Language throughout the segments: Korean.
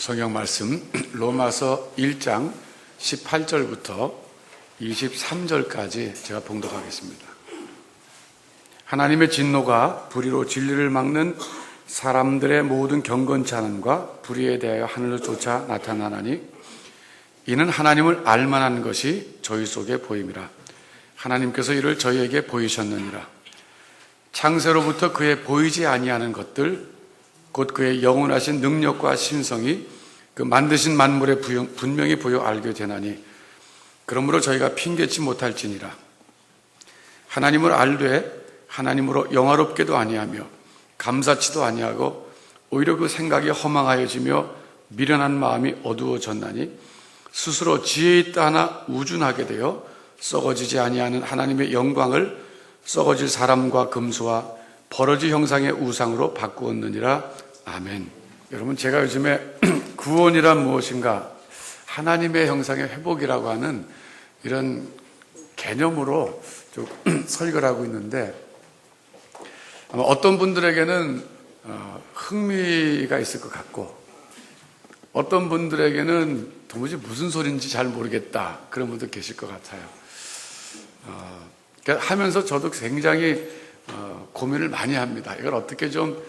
성경 말씀 로마서 1장 18절부터 23절까지 제가 봉독하겠습니다. 하나님의 진노가 불의로 진리를 막는 사람들의 모든 경건치 않음과 불의에 대하여 하늘로 쫓아 나타나나니 이는 하나님을 알만한 것이 저희 속에 보임이라. 하나님께서 이를 저희에게 보이셨느니라. 창세로부터 그의 보이지 아니하는 것들 곧 그의 영원하신 능력과 신성이 그 만드신 만물에 분명히 보여 알게 되나니 그러므로 저희가 핑계치 못할지니라. 하나님을 알되 하나님으로 영화롭게도 아니하며 감사치도 아니하고 오히려 그 생각이 허망하여지며 미련한 마음이 어두워졌나니 스스로 지혜 있다 하나 우준하게 되어 썩어지지 아니하는 하나님의 영광을 썩어질 사람과 금수와 버러지 형상의 우상으로 바꾸었느니라. 아멘. 여러분, 제가 요즘에 구원이란 무엇인가, 하나님의 형상의 회복이라고 하는 이런 개념으로 좀 설교를 하고 있는데, 아마 어떤 분들에게는 흥미가 있을 것 같고 어떤 분들에게는 도무지 무슨 소리인지 잘 모르겠다 그런 분도 계실 것 같아요. 그러니까 하면서 저도 굉장히 고민을 많이 합니다. 이걸 어떻게 좀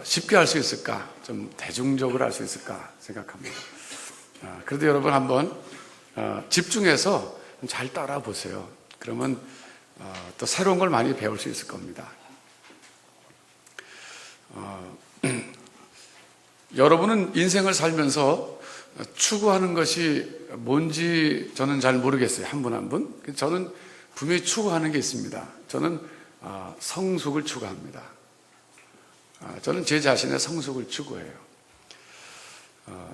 쉽게 할 수 있을까, 좀 대중적으로 할 수 있을까 생각합니다. 그래도 여러분 한번 집중해서 잘 따라 보세요. 그러면 또 새로운 걸 많이 배울 수 있을 겁니다. 여러분은 인생을 살면서 추구하는 것이 뭔지 저는 잘 모르겠어요. 한 분 한 분. 저는 분명히 추구하는 게 있습니다. 저는 성숙을 추구합니다. 저는 제 자신의 성숙을 추구해요.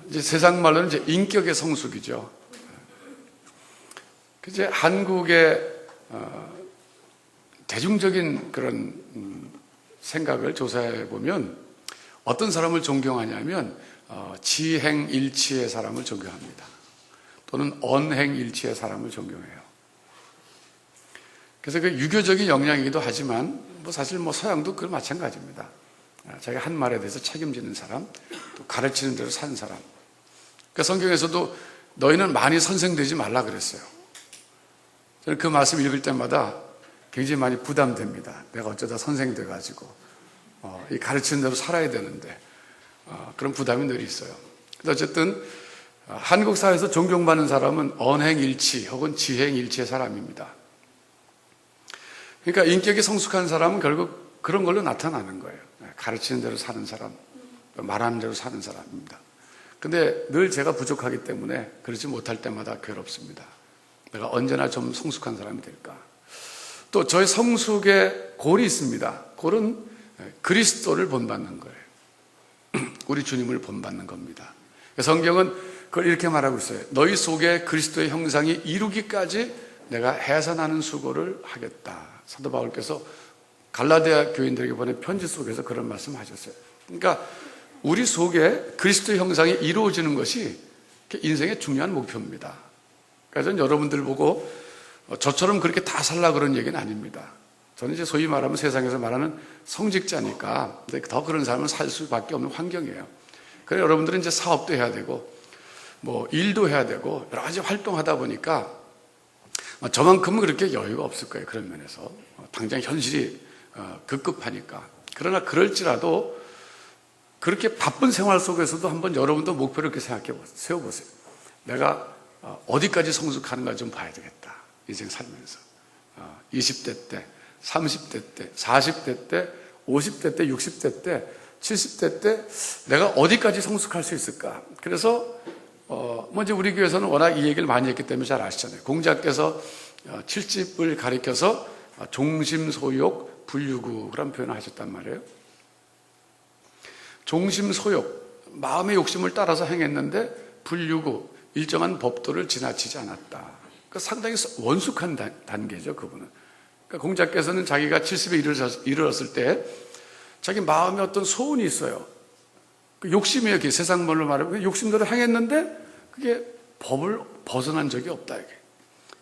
이제 세상 말로는 이제 인격의 성숙이죠. 이제 한국의 대중적인 그런 생각을 조사해 보면 어떤 사람을 존경하냐면 지행일치의 사람을 존경합니다. 또는 언행일치의 사람을 존경해요. 그래서 그 유교적인 영향이기도 하지만 사실 서양도 그 마찬가지입니다. 자기 한 말에 대해서 책임지는 사람, 또 가르치는 대로 사는 사람. 그러니까 성경에서도 너희는 많이 선생되지 말라 그랬어요. 저는 그 말씀 읽을 때마다 굉장히 많이 부담됩니다. 내가 어쩌다 선생돼가지고 이 가르치는 대로 살아야 되는데 그런 부담이 늘 있어요. 그런데 어쨌든 한국 사회에서 존경받는 사람은 언행일치 혹은 지행일치의 사람입니다. 그러니까 인격이 성숙한 사람은 결국 그런 걸로 나타나는 거예요. 가르치는 대로 사는 사람, 말하는 대로 사는 사람입니다. 근데 늘 제가 부족하기 때문에 그렇지 못할 때마다 괴롭습니다. 내가 언제나 좀 성숙한 사람이 될까? 또 저의 성숙의 골이 있습니다. 골은 그리스도를 본받는 거예요. 우리 주님을 본받는 겁니다. 성경은 그걸 이렇게 말하고 있어요. 너희 속에 그리스도의 형상이 이루기까지 내가 해산하는 수고를 하겠다. 사도 바울께서 갈라디아 교인들에게 보낸 편지 속에서 그런 말씀 하셨어요. 그러니까 우리 속에 그리스도의 형상이 이루어지는 것이 인생의 중요한 목표입니다. 그래서 저는 여러분들 보고 저처럼 그렇게 다 살라 그런 얘기는 아닙니다. 저는 이제 소위 말하면 세상에서 말하는 성직자니까 더 그런 삶을 살 수밖에 없는 환경이에요. 그래서 여러분들은 이제 사업도 해야 되고 일도 해야 되고 여러 가지 활동하다 보니까 저만큼은 그렇게 여유가 없을 거예요. 그런 면에서 당장 현실이 급급하니까. 그러나 그럴지라도 그렇게 바쁜 생활 속에서도 한번 여러분도 목표를 이렇게 세워보세요. 내가 어디까지 성숙하는가 좀 봐야 되겠다. 인생 살면서 20대 때, 30대 때, 40대 때, 50대 때, 60대 때, 70대 때 내가 어디까지 성숙할 수 있을까? 그래서 먼저 우리 교회에서는 워낙 이 얘기를 많이 했기 때문에 잘 아시잖아요. 공자께서 7집을 가리켜서 종심소욕 불유구라는 표현을 하셨단 말이에요. 종심소욕, 마음의 욕심을 따라서 행했는데 불유구, 일정한 법도를 지나치지 않았다. 그러니까 상당히 원숙한 단계죠, 그분은. 그러니까 공자께서는 자기가 70에 이르렀을 때 자기 마음에 어떤 소원이 있어요. 그 욕심이에요. 세상 말로 말하면 욕심대로 행했는데 그게 법을 벗어난 적이 없다. 이게.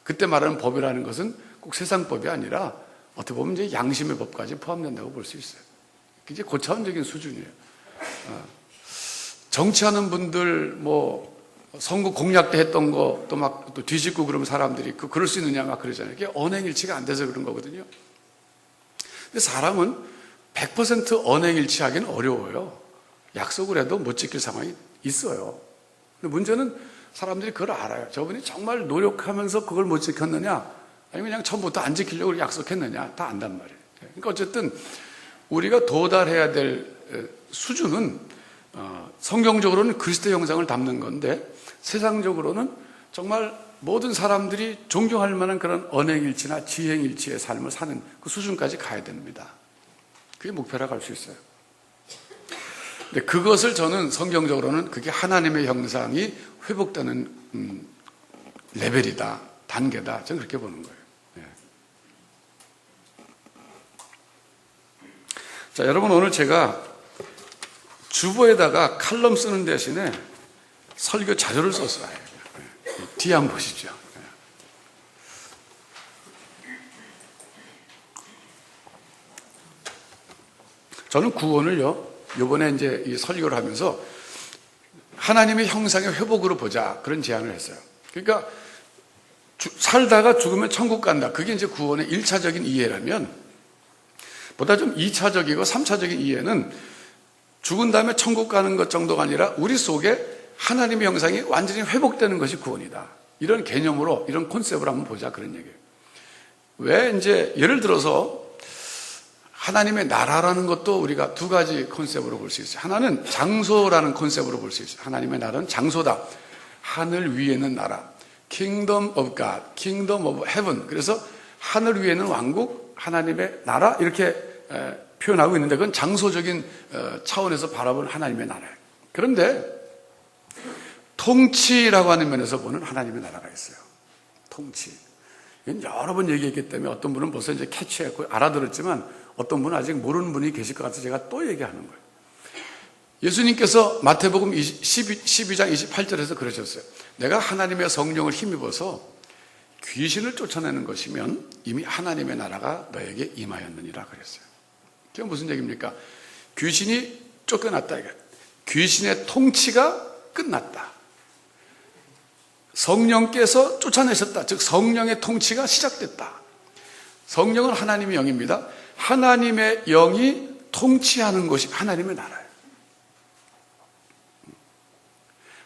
그때 말하는 법이라는 것은 꼭 세상 법이 아니라 어떻게 보면 이제 양심의 법까지 포함된다고 볼 수 있어요. 굉장히 고차원적인 수준이에요. 정치하는 분들 선거 공약 때 했던 거 또 막 또 뒤집고 그러면 사람들이 그럴 수 있느냐 막 그러잖아요. 그게 언행일치가 안 돼서 그런 거거든요. 근데 사람은 100% 언행일치하기는 어려워요. 약속을 해도 못 지킬 상황이 있어요. 근데 문제는 사람들이 그걸 알아요. 저분이 정말 노력하면서 그걸 못 지켰느냐, 아니면 그냥 처음부터 안 지키려고 약속했느냐, 다 안단 말이에요. 그러니까 어쨌든 우리가 도달해야 될 수준은 성경적으로는 그리스도의 형상을 담는 건데, 세상적으로는 정말 모든 사람들이 존경할 만한 그런 언행일치나 지행일치의 삶을 사는 그 수준까지 가야 됩니다. 그게 목표라고 할 수 있어요. 근데 그것을 저는 성경적으로는 그게 하나님의 형상이 회복되는 레벨이다, 단계다, 저는 그렇게 보는 거예요. 네. 자, 여러분, 오늘 제가 주보에다가 칼럼 쓰는 대신에 설교 자료를 썼어요. 뒤에 한번 보시죠. 저는 구원을요, 이번에 이제 이 설교를 하면서 하나님의 형상의 회복으로 보자, 그런 제안을 했어요. 그러니까 살다가 죽으면 천국 간다, 그게 이제 구원의 1차적인 이해라면, 보다 좀 2차적이고 3차적인 이해는 죽은 다음에 천국 가는 것 정도가 아니라 우리 속에 하나님의 형상이 완전히 회복되는 것이 구원이다, 이런 개념으로, 이런 컨셉으로 한번 보자, 그런 얘기예요. 왜 이제 예를 들어서 하나님의 나라라는 것도 우리가 두 가지 컨셉으로 볼 수 있어요. 하나는 장소라는 컨셉으로 볼 수 있어요. 하나님의 나라는 장소다. 하늘 위에 있는 나라, Kingdom of God, Kingdom of Heaven. 그래서 하늘 위에 있는 왕국, 하나님의 나라, 이렇게 표현하고 있는데, 그건 장소적인 차원에서 바라본 하나님의 나라예요. 그런데 통치라고 하는 면에서 보는 하나님의 나라가 있어요. 통치. 이건 여러 번 얘기했기 때문에 어떤 분은 벌써 이제 캐치했고 알아들었지만, 어떤 분은 아직 모르는 분이 계실 것 같아서 제가 또 얘기하는 거예요. 예수님께서 마태복음 12장 28절에서 그러셨어요. 내가 하나님의 성령을 힘입어서 귀신을 쫓아내는 것이면 이미 하나님의 나라가 너에게 임하였느니라 그랬어요. 그게 무슨 얘기입니까? 귀신이 쫓겨났다, 이거. 귀신의 통치가 끝났다. 성령께서 쫓아내셨다. 즉 성령의 통치가 시작됐다. 성령은 하나님의 영입니다. 하나님의 영이 통치하는 것이 하나님의 나라예요.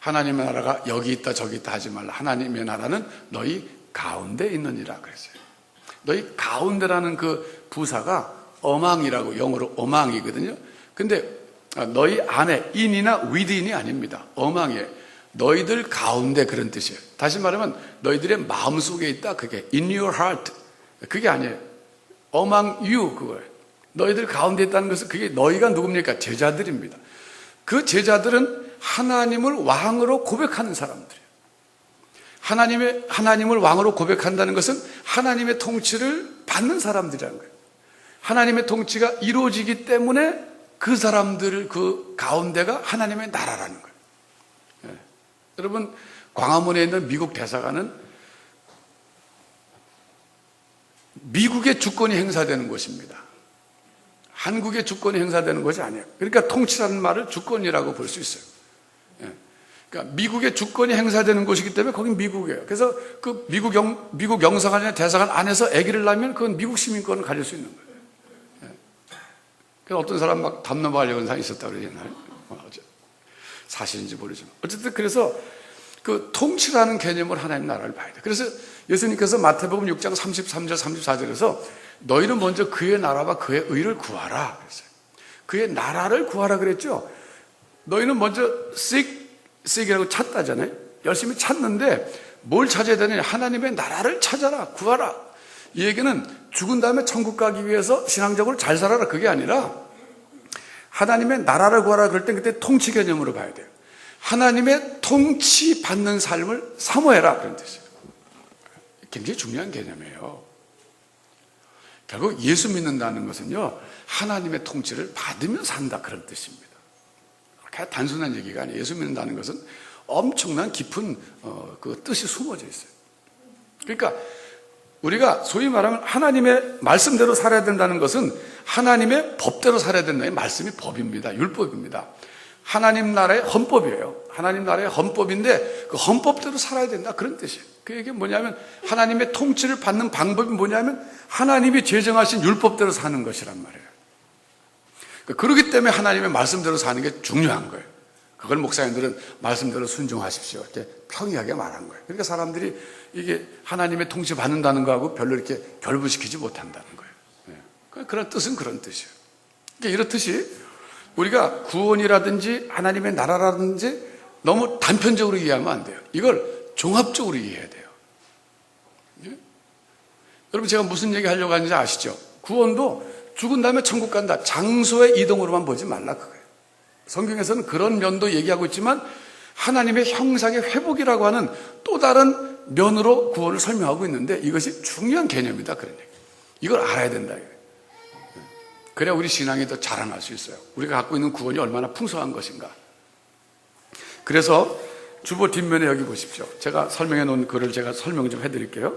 하나님의 나라가 여기 있다 저기 있다 하지 말라. 하나님의 나라는 너희 가운데 있느니라 그랬어요. 너희 가운데라는 그 부사가 어망이라고, 영어로 어망이거든요. 근데 너희 안에, in이나 within이 아닙니다. 어망이에요. 너희들 가운데, 그런 뜻이에요. 다시 말하면 너희들의 마음속에 있다, 그게 in your heart, 그게 아니에요. among you, 그거예요. 너희들 가운데 있다는 것은 그게 너희가 누굽니까? 제자들입니다. 그 제자들은 하나님을 왕으로 고백하는 사람들이에요. 하나님을 왕으로 고백한다는 것은 하나님의 통치를 받는 사람들이라는 거예요. 하나님의 통치가 이루어지기 때문에 그 사람들 그 가운데가 하나님의 나라라는 거예요. 네. 여러분, 광화문에 있는 미국 대사관은 미국의 주권이 행사되는 곳입니다. 한국의 주권이 행사되는 것이 아니에요. 그러니까 통치라는 말을 주권이라고 볼 수 있어요. 그러니까 미국의 주권이 행사되는 곳이기 때문에 거긴 미국이에요. 그래서 그 미국 영사관이나 대사관 안에서 아기를 낳으면 그건 미국 시민권을 가질 수 있는 거예요. 그래서 어떤 사람 막 담론박을 연상이 있었다고 그러잖아요. 사실인지 모르지만. 어쨌든 그래서 그 통치라는 개념을 하나님 나라를 봐야 돼요. 그래서 예수님께서 마태복음 6장 33절 34절에서 너희는 먼저 그의 나라와 그의 의를 구하라 그랬어요. 그의 나라를 구하라 그랬죠. 너희는 먼저 seek이라고 찾다잖아요. 열심히 찾는데 뭘 찾아야 되느냐? 하나님의 나라를 찾아라, 구하라. 이 얘기는 죽은 다음에 천국 가기 위해서 신앙적으로 잘 살아라, 그게 아니라 하나님의 나라를 구하라 그럴 땐 그때 통치 개념으로 봐야 돼요. 하나님의 통치 받는 삶을 사모해라, 그런 뜻이에요. 굉장히 중요한 개념이에요. 결국 예수 믿는다는 것은요, 하나님의 통치를 받으며 산다, 그런 뜻입니다. 그렇게 단순한 얘기가 아니에요. 예수 믿는다는 것은 엄청난 깊은 그 뜻이 숨어져 있어요. 그러니까 우리가 소위 말하면 하나님의 말씀대로 살아야 된다는 것은 하나님의 법대로 살아야 된다는 말씀이 법입니다. 율법입니다. 하나님 나라의 헌법이에요. 하나님 나라의 헌법인데 그 헌법대로 살아야 된다, 그런 뜻이에요. 그게 뭐냐면 하나님의 통치를 받는 방법이 뭐냐면 하나님이 제정하신 율법대로 사는 것이란 말이에요. 그렇기 때문에 하나님의 말씀대로 사는 게 중요한 거예요. 그걸 목사님들은 말씀대로 순종하십시오 이렇게 평이하게 말한 거예요. 그러니까 사람들이 이게 하나님의 통치 받는다는 거하고 별로 이렇게 결부시키지 못한다는 거예요. 그런 뜻은 그런 뜻이에요. 그러니까 이렇듯이 우리가 구원이라든지 하나님의 나라라든지 너무 단편적으로 이해하면 안 돼요. 이걸 종합적으로 이해해야 돼요. 예? 여러분, 제가 무슨 얘기 하려고 하는지 아시죠? 구원도 죽은 다음에 천국 간다, 장소의 이동으로만 보지 말라, 그거예요. 성경에서는 그런 면도 얘기하고 있지만 하나님의 형상의 회복이라고 하는 또 다른 면으로 구원을 설명하고 있는데 이것이 중요한 개념이다, 그런 얘기예요. 이걸 알아야 된다, 이거예요. 그래야 우리 신앙이 더 자라날 수 있어요. 우리가 갖고 있는 구원이 얼마나 풍성한 것인가. 그래서 주보 뒷면에 여기 보십시오. 제가 설명해 놓은 글을 제가 설명 좀 해드릴게요.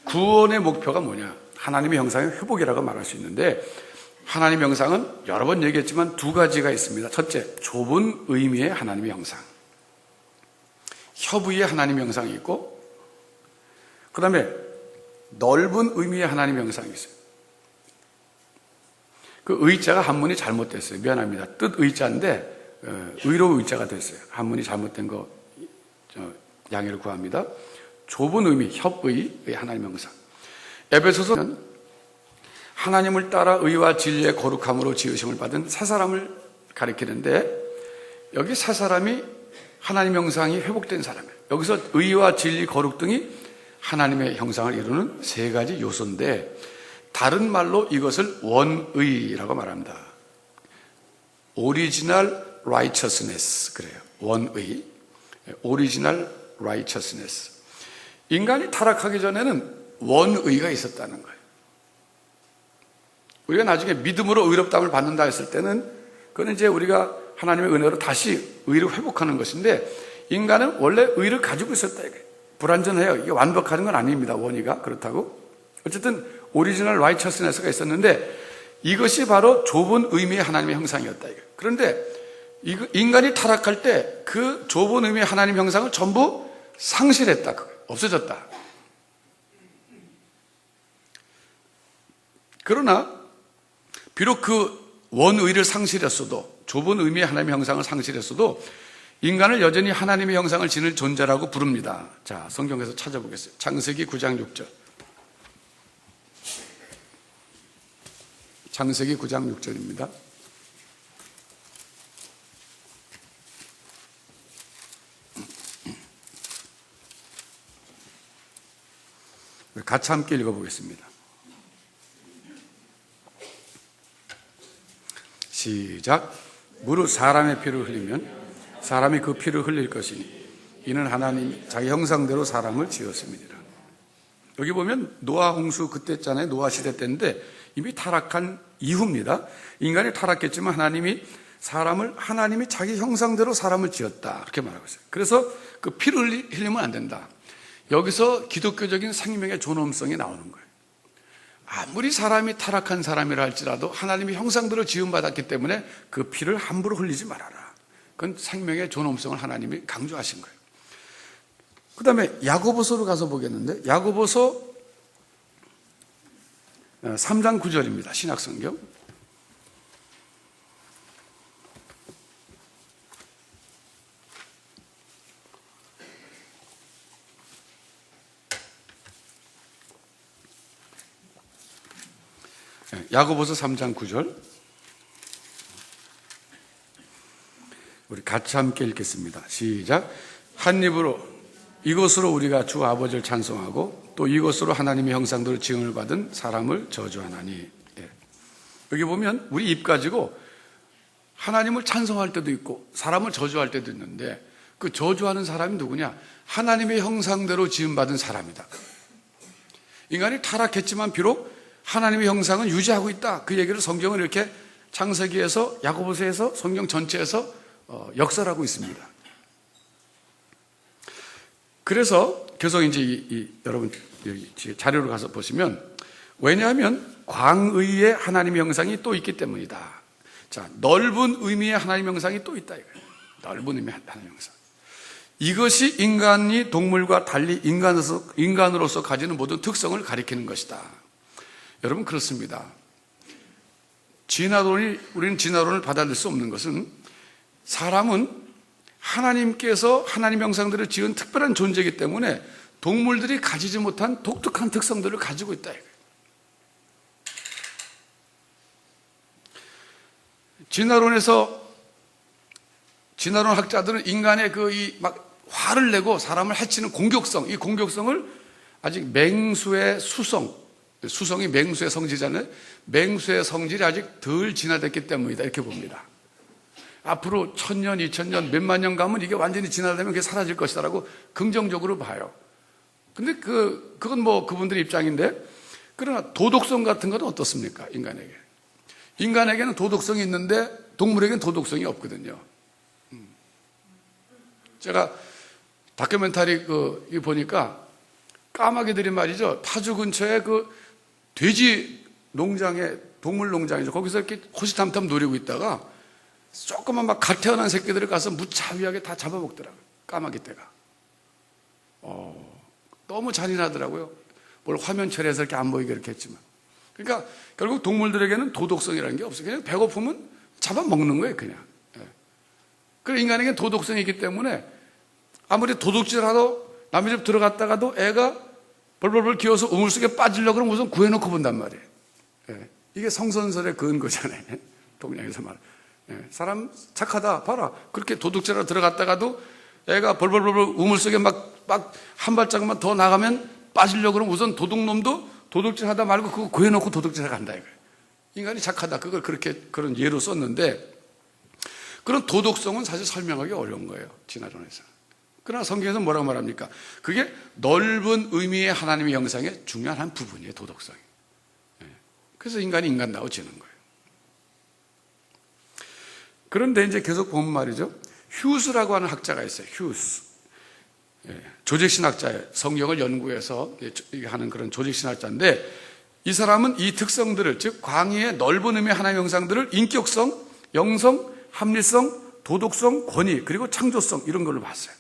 구원의 목표가 뭐냐? 하나님의 형상의 회복이라고 말할 수 있는데 하나님의 형상은 여러 번 얘기했지만 두 가지가 있습니다. 첫째, 좁은 의미의 하나님의 형상. 협의의 하나님의 형상이 있고 그 다음에 넓은 의미의 하나님의 형상이 있어요. 그 의자가 한문이 잘못됐어요. 미안합니다. 뜻 의자인데 의로 의자가 됐어요. 한문이 잘못된 거 양해를 구합니다. 좁은 의미, 협의의 하나님의 형상. 에베소서는 하나님을 따라 의와 진리의 거룩함으로 지으심을 받은 새 사람을 가리키는데 여기 새 사람이 하나님의 형상이 회복된 사람이에요. 여기서 의와 진리, 거룩 등이 하나님의 형상을 이루는 세 가지 요소인데 다른 말로 이것을 원의라고 말합니다. Original righteousness, 그래요. 원의, Original righteousness. 인간이 타락하기 전에는 원의가 있었다는 거예요. 우리가 나중에 믿음으로 의롭다함을 받는다 했을 때는 그건 이제 우리가 하나님의 은혜로 다시 의를 회복하는 것인데 인간은 원래 의를 가지고 있었다, 이게 불완전해요. 이게 완벽한 건 아닙니다, 원의가. 그렇다고 어쨌든 오리지널 라이처스네스가 있었는데 이것이 바로 좁은 의미의 하나님의 형상이었다, 이게. 그런데 인간이 타락할 때 그 좁은 의미의 하나님 형상을 전부 상실했다, 없어졌다. 그러나 비록 그 원의를 상실했어도, 좁은 의미의 하나님의 형상을 상실했어도 인간을 여전히 하나님의 형상을 지닐 존재라고 부릅니다. 자, 성경에서 찾아보겠어요. 창세기 9장 6절. 창세기 9장 6절입니다. 같이 함께 읽어보겠습니다. 시작. 무릇 사람의 피를 흘리면 사람이 그 피를 흘릴 것이니 이는 하나님이 자기 형상대로 사람을 지었습니다. 여기 보면 노아 홍수 그때잖아요. 노아 시대 때인데 이미 타락한 이후입니다. 인간이 타락했지만 하나님이 자기 형상대로 사람을 지었다, 이렇게 말하고 있어요. 그래서 그 피를 흘리면 안 된다. 여기서 기독교적인 생명의 존엄성이 나오는 거예요. 아무리 사람이 타락한 사람이라 할지라도 하나님의 형상대로 지음받았기 때문에 그 피를 함부로 흘리지 말아라. 그건 생명의 존엄성을 하나님이 강조하신 거예요. 그 다음에 야고보서로 가서 보겠는데 야고보서 3장 9절입니다. 신약성경. 야고보서 3장 9절 우리 같이 함께 읽겠습니다. 시작. 한 입으로 이것으로 우리가 주 아버지를 찬송하고 또 이것으로 하나님의 형상대로 지음을 받은 사람을 저주하나니. 예. 여기 보면 우리 입 가지고 하나님을 찬송할 때도 있고 사람을 저주할 때도 있는데 그 저주하는 사람이 누구냐? 하나님의 형상대로 지음받은 사람이다. 인간이 타락했지만 비록 하나님의 형상은 유지하고 있다. 그 얘기를 성경은 이렇게 창세기에서 야고보서에서 성경 전체에서 역설하고 있습니다. 그래서 계속 이제 여러분 자료로 가서 보시면 왜냐하면 광의의 하나님의 형상이 또 있기 때문이다. 자, 넓은 의미의 하나님의 형상이 또 있다 이거예요. 넓은 의미의 하나님의 형상. 이것이 인간이 동물과 달리 인간으로서 가지는 모든 특성을 가리키는 것이다. 여러분, 그렇습니다. 우리는 진화론을 받아들일 수 없는 것은 사람은 하나님께서 하나님 형상들을 지은 특별한 존재이기 때문에 동물들이 가지지 못한 독특한 특성들을 가지고 있다 이거예요. 진화론 학자들은 인간의 막 화를 내고 사람을 해치는 공격성, 이 공격성을 아직 맹수의 수성이 맹수의 성질이잖아요. 맹수의 성질이 아직 덜 진화됐기 때문이다 이렇게 봅니다. 앞으로 1000년, 2000년, 몇만 년 가면 이게 완전히 진화되면 그게 사라질 것이다라고 긍정적으로 봐요. 근데 그건 뭐 그분들의 입장인데, 그러나 도덕성 같은 건 어떻습니까? 인간에게는 도덕성이 있는데 동물에게는 도덕성이 없거든요. 제가 다큐멘터리 보니까 까마귀들이 말이죠, 파주 근처에 돼지 농장에, 동물 농장이죠. 거기서 이렇게 호시탐탐 노리고 있다가 조그만 막 갓 태어난 새끼들을 가서 무차비하게 다 잡아먹더라고요. 까마귀 떼가. 너무 잔인하더라고요. 뭘 화면 처리해서 이렇게 안 보이게 이렇게 했지만. 그러니까 결국 동물들에게는 도덕성이라는 게 없어요. 그냥 배고프면 잡아먹는 거예요, 그냥. 그리고 인간에게는 도덕성이 있기 때문에 아무리 도둑질하러 남의 집 들어갔다가도 애가 벌벌벌 기어서 우물 속에 빠지려고 그러면 우선 구해놓고 본단 말이에요. 이게 성선설의 근거잖아요. 동양에서 말. 사람 착하다, 봐라. 그렇게 도둑질하러 들어갔다가도 애가 벌벌벌 우물 속에 막 한 발짝만 더 나가면 빠지려고 그러면 우선 도둑놈도 도둑질 하다 말고 그거 구해놓고 도둑질하러 간다 이거예요. 인간이 착하다. 그런 예로 썼는데, 그런 도덕성은 사실 설명하기 어려운 거예요, 진화론에서. 그러나 성경에서 뭐라고 말합니까? 그게 넓은 의미의 하나님의 형상의 중요한 한 부분이에요, 도덕성이. 그래서 인간이 인간다워지는 거예요. 그런데 이제 계속 보면 말이죠, 휴스라고 하는 학자가 있어요. 휴스. 조직신학자예요. 성경을 연구해서 하는 그런 조직신학자인데, 이 사람은 이 특성들을, 즉 광의의 넓은 의미의 하나님의 형상들을 인격성, 영성, 합리성, 도덕성, 권위, 그리고 창조성, 이런 걸로 봤어요.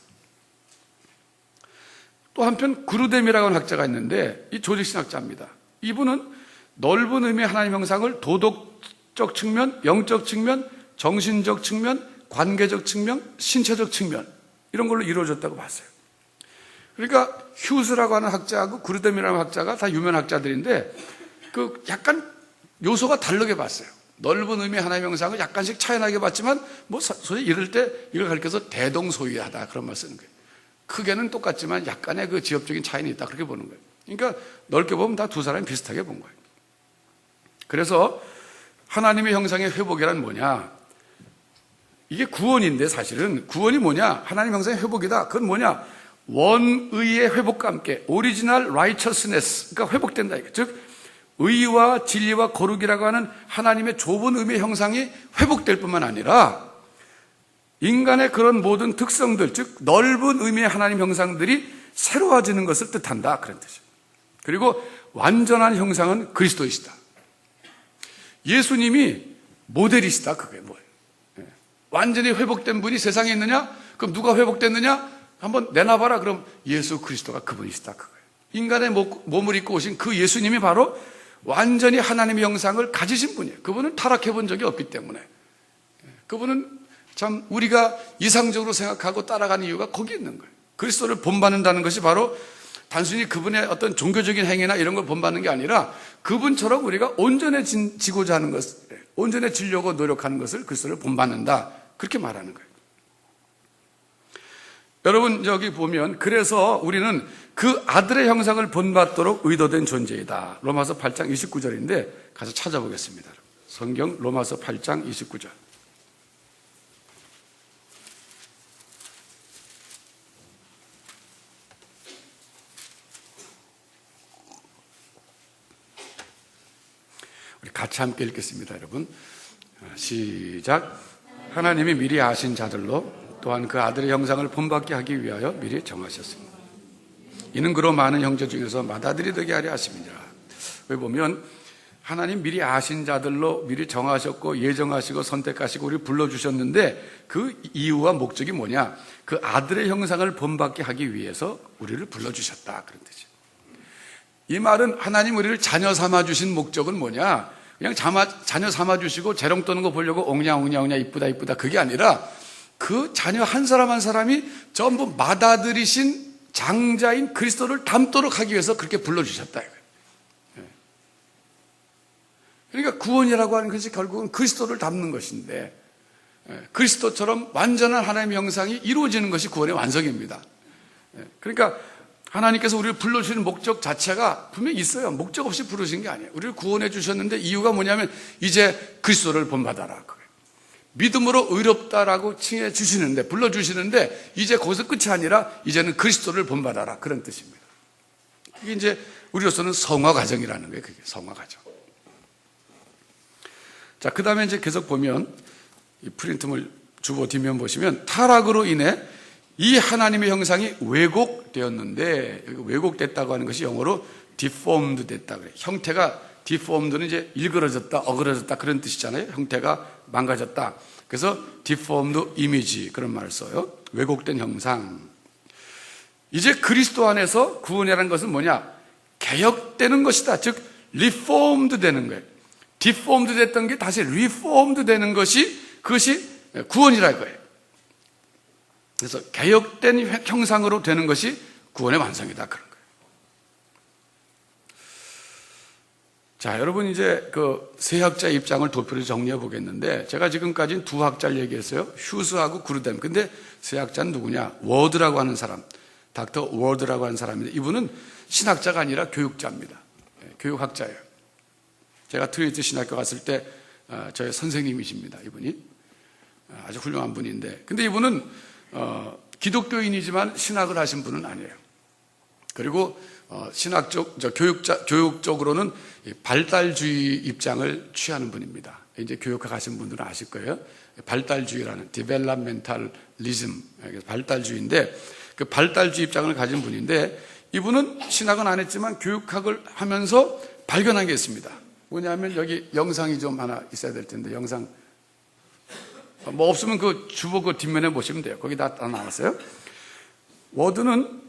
또 한편 그루뎀이라고 하는 학자가 있는데, 이 조직신학자입니다. 이분은 넓은 의미의 하나님 형상을 도덕적 측면, 영적 측면, 정신적 측면, 관계적 측면, 신체적 측면, 이런 걸로 이루어졌다고 봤어요. 그러니까 휴스라고 하는 학자하고 그루뎀이라는 학자가 다 유명한 학자들인데, 약간 요소가 다르게 봤어요. 넓은 의미의 하나님 형상을 약간씩 차이나게 봤지만, 소위 이럴 때 이걸 가리켜서 대동소이하다, 그런 말 쓰는 거예요. 크게는 똑같지만 약간의 지엽적인 차이는 있다, 그렇게 보는 거예요. 그러니까 넓게 보면 다 두 사람이 비슷하게 본 거예요. 그래서 하나님의 형상의 회복이란 뭐냐? 이게 구원인데, 사실은 구원이 뭐냐? 하나님 형상의 회복이다. 그건 뭐냐? 원의의 회복과 함께 오리지널 righteousness가 회복된다, 이게. 즉 의와 진리와 거룩이라고 하는 하나님의 좁은 의미의 형상이 회복될 뿐만 아니라 인간의 그런 모든 특성들, 즉 넓은 의미의 하나님 형상들이 새로워지는 것을 뜻한다, 그런 뜻이에요. 그리고 완전한 형상은 그리스도이시다. 예수님이 모델이시다, 그게 뭐예요? 완전히 회복된 분이 세상에 있느냐? 그럼 누가 회복됐느냐? 한번 내놔봐라. 그럼 예수 그리스도가 그분이시다, 그거예요. 인간의 몸을 입고 오신 그 예수님이 바로 완전히 하나님의 형상을 가지신 분이에요. 그분은 타락해 본 적이 없기 때문에. 그분은 참 우리가 이상적으로 생각하고 따라가는 이유가 거기 있는 거예요. 그리스도를 본받는다는 것이 바로 단순히 그분의 어떤 종교적인 행위나 이런 걸 본받는 게 아니라 그분처럼 우리가 온전해지고자 하는 것, 온전해지려고 노력하는 것을, 그리스도를 본받는다, 그렇게 말하는 거예요. 여러분, 여기 보면 그래서 우리는 그 아들의 형상을 본받도록 의도된 존재이다. 로마서 8장 29절인데 가서 찾아보겠습니다. 성경 로마서 8장 29절. 우리 같이 함께 읽겠습니다, 여러분. 시작. 하나님이 미리 아신 자들로 또한 그 아들의 형상을 본받게 하기 위하여 미리 정하셨습니다. 이는 그로 많은 형제 중에서 맏아들이 되게 하려 하심이니라. 왜 보면 하나님 미리 아신 자들로 미리 정하셨고 예정하시고 선택하시고 우리 불러주셨는데 그 이유와 목적이 뭐냐? 그 아들의 형상을 본받게 하기 위해서 우리를 불러주셨다, 그런 뜻이에요. 이 말은 하나님 우리를 자녀 삼아주신 목적은 뭐냐? 그냥 자녀 삼아주시고 재롱 떠는 거 보려고 옹냐옹냐 이쁘다 이쁘다 그게 아니라 그 자녀 한 사람 한 사람이 전부 맏아들이신 장자인 그리스도를 닮도록 하기 위해서 그렇게 불러주셨다. 그러니까 구원이라고 하는 것이 결국은 그리스도를 닮는 것인데 그리스도처럼 완전한 하나님의 형상이 이루어지는 것이 구원의 완성입니다. 그러니까 하나님께서 우리를 불러주시는 목적 자체가 분명히 있어요. 목적 없이 부르신 게 아니에요. 우리를 구원해 주셨는데 이유가 뭐냐면 이제 그리스도를 본받아라. 믿음으로 의롭다라고 칭해 주시는데, 불러주시는데 이제 거기서 끝이 아니라 이제는 그리스도를 본받아라, 그런 뜻입니다. 이게 이제 우리로서는 성화 과정이라는 거예요. 그게 성화 과정. 자, 그 다음에 이제 계속 보면 이 프린트물 주보 뒷면 보시면 타락으로 인해 이 하나님의 형상이 왜곡되었는데, 왜곡됐다고 하는 것이 영어로 deformed 됐다 그래요. 형태가 deformed는 이제 일그러졌다, 어그러졌다 그런 뜻이잖아요. 형태가 망가졌다. 그래서 deformed image 그런 말을 써요. 왜곡된 형상. 이제 그리스도 안에서 구원이라는 것은 뭐냐? 개혁되는 것이다. 즉 reformed 되는 거예요. deformed 됐던 게 다시 reformed 되는 것이, 그것이 구원이라 이거예요. 그래서 개혁된 형상으로 되는 것이 구원의 완성이다, 그런 거예요. 자, 여러분 이제 그 세 학자의 입장을 도표로 정리해 보겠는데, 제가 지금까지는 두 학자를 얘기했어요. 휴스하고 그루뎀. 근데 세 학자는 누구냐? 워드라고 하는 사람, 닥터 워드라고 하는 사람인데, 이분은 신학자가 아니라 교육자입니다. 교육학자예요. 제가 트리니티 신학교 갔을 때 저의 선생님이십니다. 이분이 아주 훌륭한 분인데, 근데 이분은 기독교인이지만 신학을 하신 분은 아니에요. 그리고 신학적, 교육적으로는 발달주의 입장을 취하는 분입니다. 이제 교육학 하신 분들은 아실 거예요. 발달주의라는 developmentalism, 발달주의인데 그 발달주의 입장을 가진 분인데, 이분은 신학은 안 했지만 교육학을 하면서 발견한 게 있습니다. 뭐냐면 여기 영상이 좀 하나 있어야 될 텐데, 영상 뭐 없으면 그 주보 그 뒷면에 보시면 돼요. 거기 다 나왔어요. 워드는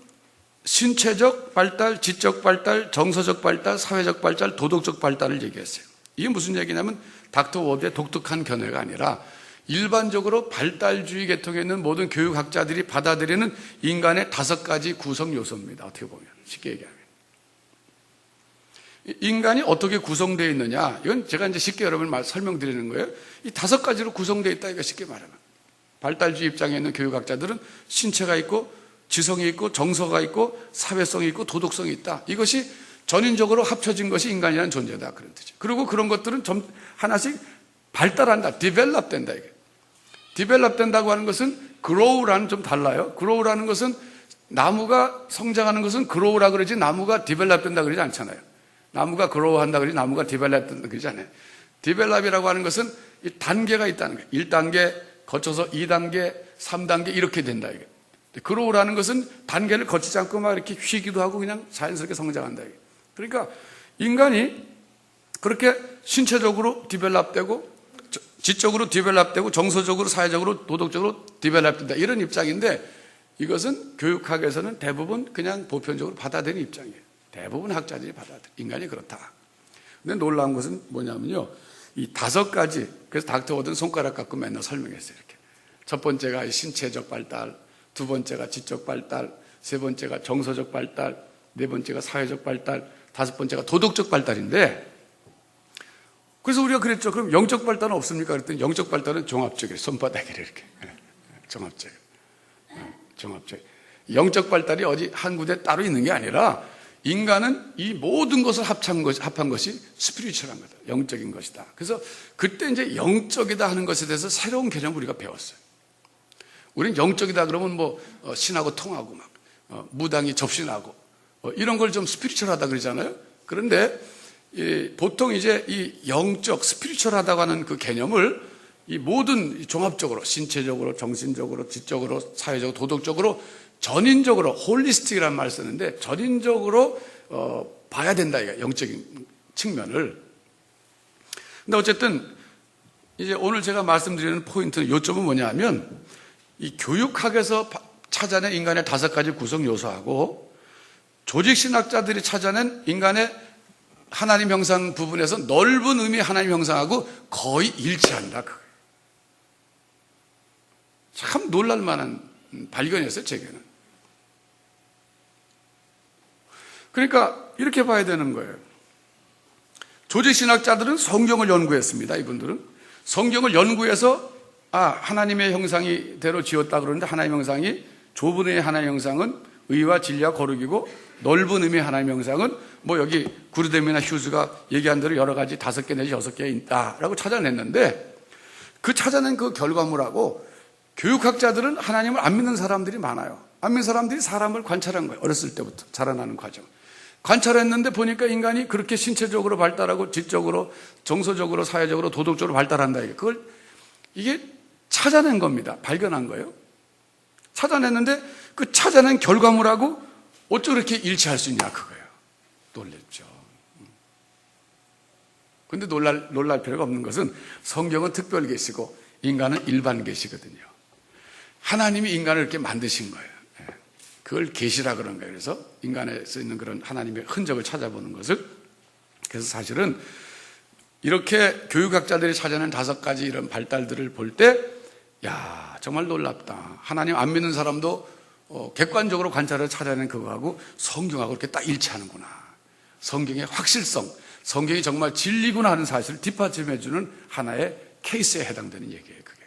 신체적 발달, 지적 발달, 정서적 발달, 사회적 발달, 도덕적 발달을 얘기했어요. 이게 무슨 얘기냐면 닥터 워드의 독특한 견해가 아니라 일반적으로 발달주의 계통에 있는 모든 교육학자들이 받아들이는 인간의 5가지 구성 요소입니다. 어떻게 보면 쉽게 얘기하면 인간이 어떻게 구성되어 있느냐, 이건 제가 이제 쉽게 여러분 설명드리는 거예요. 이 5가지로 구성되어 있다, 이거 쉽게 말하면. 발달주의 입장에 있는 교육학자들은 신체가 있고 지성이 있고 정서가 있고 사회성이 있고 도덕성이 있다. 이것이 전인적으로 합쳐진 것이 인간이라는 존재다, 그런 뜻이죠. 그리고 그런 것들은 좀 하나씩 발달한다, 디벨롭 된다. 이게 디벨롭 된다고 하는 것은 grow라는 좀 달라요. grow라는 것은 나무가 성장하는 것은 grow라 그러지 나무가 디벨롭 된다 그러지 않잖아요. 나무가 grow 한다 그러지 나무가 디벨롭 된다 그러지 않아요. 디벨롭이라고 하는 것은 이 단계가 있다는 거예요. 1단계 거쳐서 2단계, 3단계 이렇게 된다, 이게. grow라는 것은 단계를 거치지 않고 막 이렇게 휘기도 하고 그냥 자연스럽게 성장한다, 이게. 그러니까 인간이 그렇게 신체적으로 디벨롭되고 지적으로 디벨롭되고 정서적으로 사회적으로 도덕적으로 디벨롭된다, 이런 입장인데, 이것은 교육학에서는 대부분 그냥 보편적으로 받아들이는 입장이에요. 대부분 학자들이 받아들여. 인간이 그렇다. 근데 놀라운 것은 뭐냐면요, 이 5가지, 그래서 닥터 워드는 손가락 갖고 맨날 설명했어요. 이렇게. 첫 번째가 신체적 발달, 두 번째가 지적 발달, 세 번째가 정서적 발달, 네 번째가 사회적 발달, 다섯 번째가 도덕적 발달인데, 그래서 우리가 그랬죠. 그럼 영적 발달은 없습니까? 그랬더니 영적 발달은 종합적이에요. 손바닥이래, 이렇게. 종합적. 종합적. 영적 발달이 어디 한 군데 따로 있는 게 아니라 인간은 이 모든 것을 합한 것이 스피리추얼한 거다. 영적인 것이다. 그래서 그때 이제 영적이다 하는 것에 대해서 새로운 개념을 우리가 배웠어요. 우리는 영적이다 그러면 뭐 신하고 통하고 막 무당이 접신하고 이런 걸 좀 스피리추얼하다 그러잖아요. 그런데 보통 이제 이 영적 스피리추얼하다고 하는 그 개념을 이 모든 종합적으로 신체적으로 정신적으로 지적으로 사회적으로 도덕적으로 전인적으로 홀리스틱이라는 말을 쓰는데 전인적으로 봐야 된다, 이거 영적인 측면을. 근데 어쨌든 이제 오늘 제가 말씀드리는 포인트는 요점은 뭐냐면 이 교육학에서 찾아낸 인간의 5가지 구성 요소하고 조직신학자들이 찾아낸 인간의 하나님 형상 부분에서 넓은 의미의 하나님 형상하고 거의 일치한다. 참 놀랄 만한 발견이었어요, 제게는. 그러니까 이렇게 봐야 되는 거예요. 조직신학자들은 성경을 연구했습니다. 이분들은 성경을 연구해서 하나님의 형상이 대로 지었다 그러는데 하나님 형상이 좁은 의미의 하나님 형상은 의와 진리와 거룩이고 넓은 의미의 하나님 형상은 뭐 여기 구르뎀이나 휴즈가 얘기한 대로 여러 가지 5개 내지 6개 있다라고 찾아냈는데 그 찾아낸 그 결과물하고 교육학자들은 하나님을 안 믿는 사람들이 많아요. 안 믿는 사람들이 사람을 관찰한 거예요. 어렸을 때부터 자라나는 과정. 관찰했는데 보니까 인간이 그렇게 신체적으로 발달하고 지적으로, 정서적으로, 사회적으로, 도덕적으로 발달한다. 이게 찾아낸 겁니다. 발견한 거예요. 찾아냈는데 그 찾아낸 결과물하고 어쩌고 그렇게 일치할 수 있냐 그거예요. 놀랬죠. 근데 놀랄 필요가 없는 것은 성경은 특별 계시고 인간은 일반 계시거든요. 하나님이 인간을 이렇게 만드신 거예요. 그걸 계시라 그런 거예요. 그래서 인간에서 있는 그런 하나님의 흔적을 찾아보는 것을. 그래서 사실은 이렇게 교육학자들이 찾아낸 5가지 이런 발달들을 볼 때, 야, 정말 놀랍다. 하나님 안 믿는 사람도 객관적으로 관찰해서 찾아낸 그거하고 성경하고 이렇게 딱 일치하는구나. 성경의 확실성, 성경이 정말 진리구나 하는 사실을 뒷받침해주는 하나의 케이스에 해당되는 얘기예요, 그게.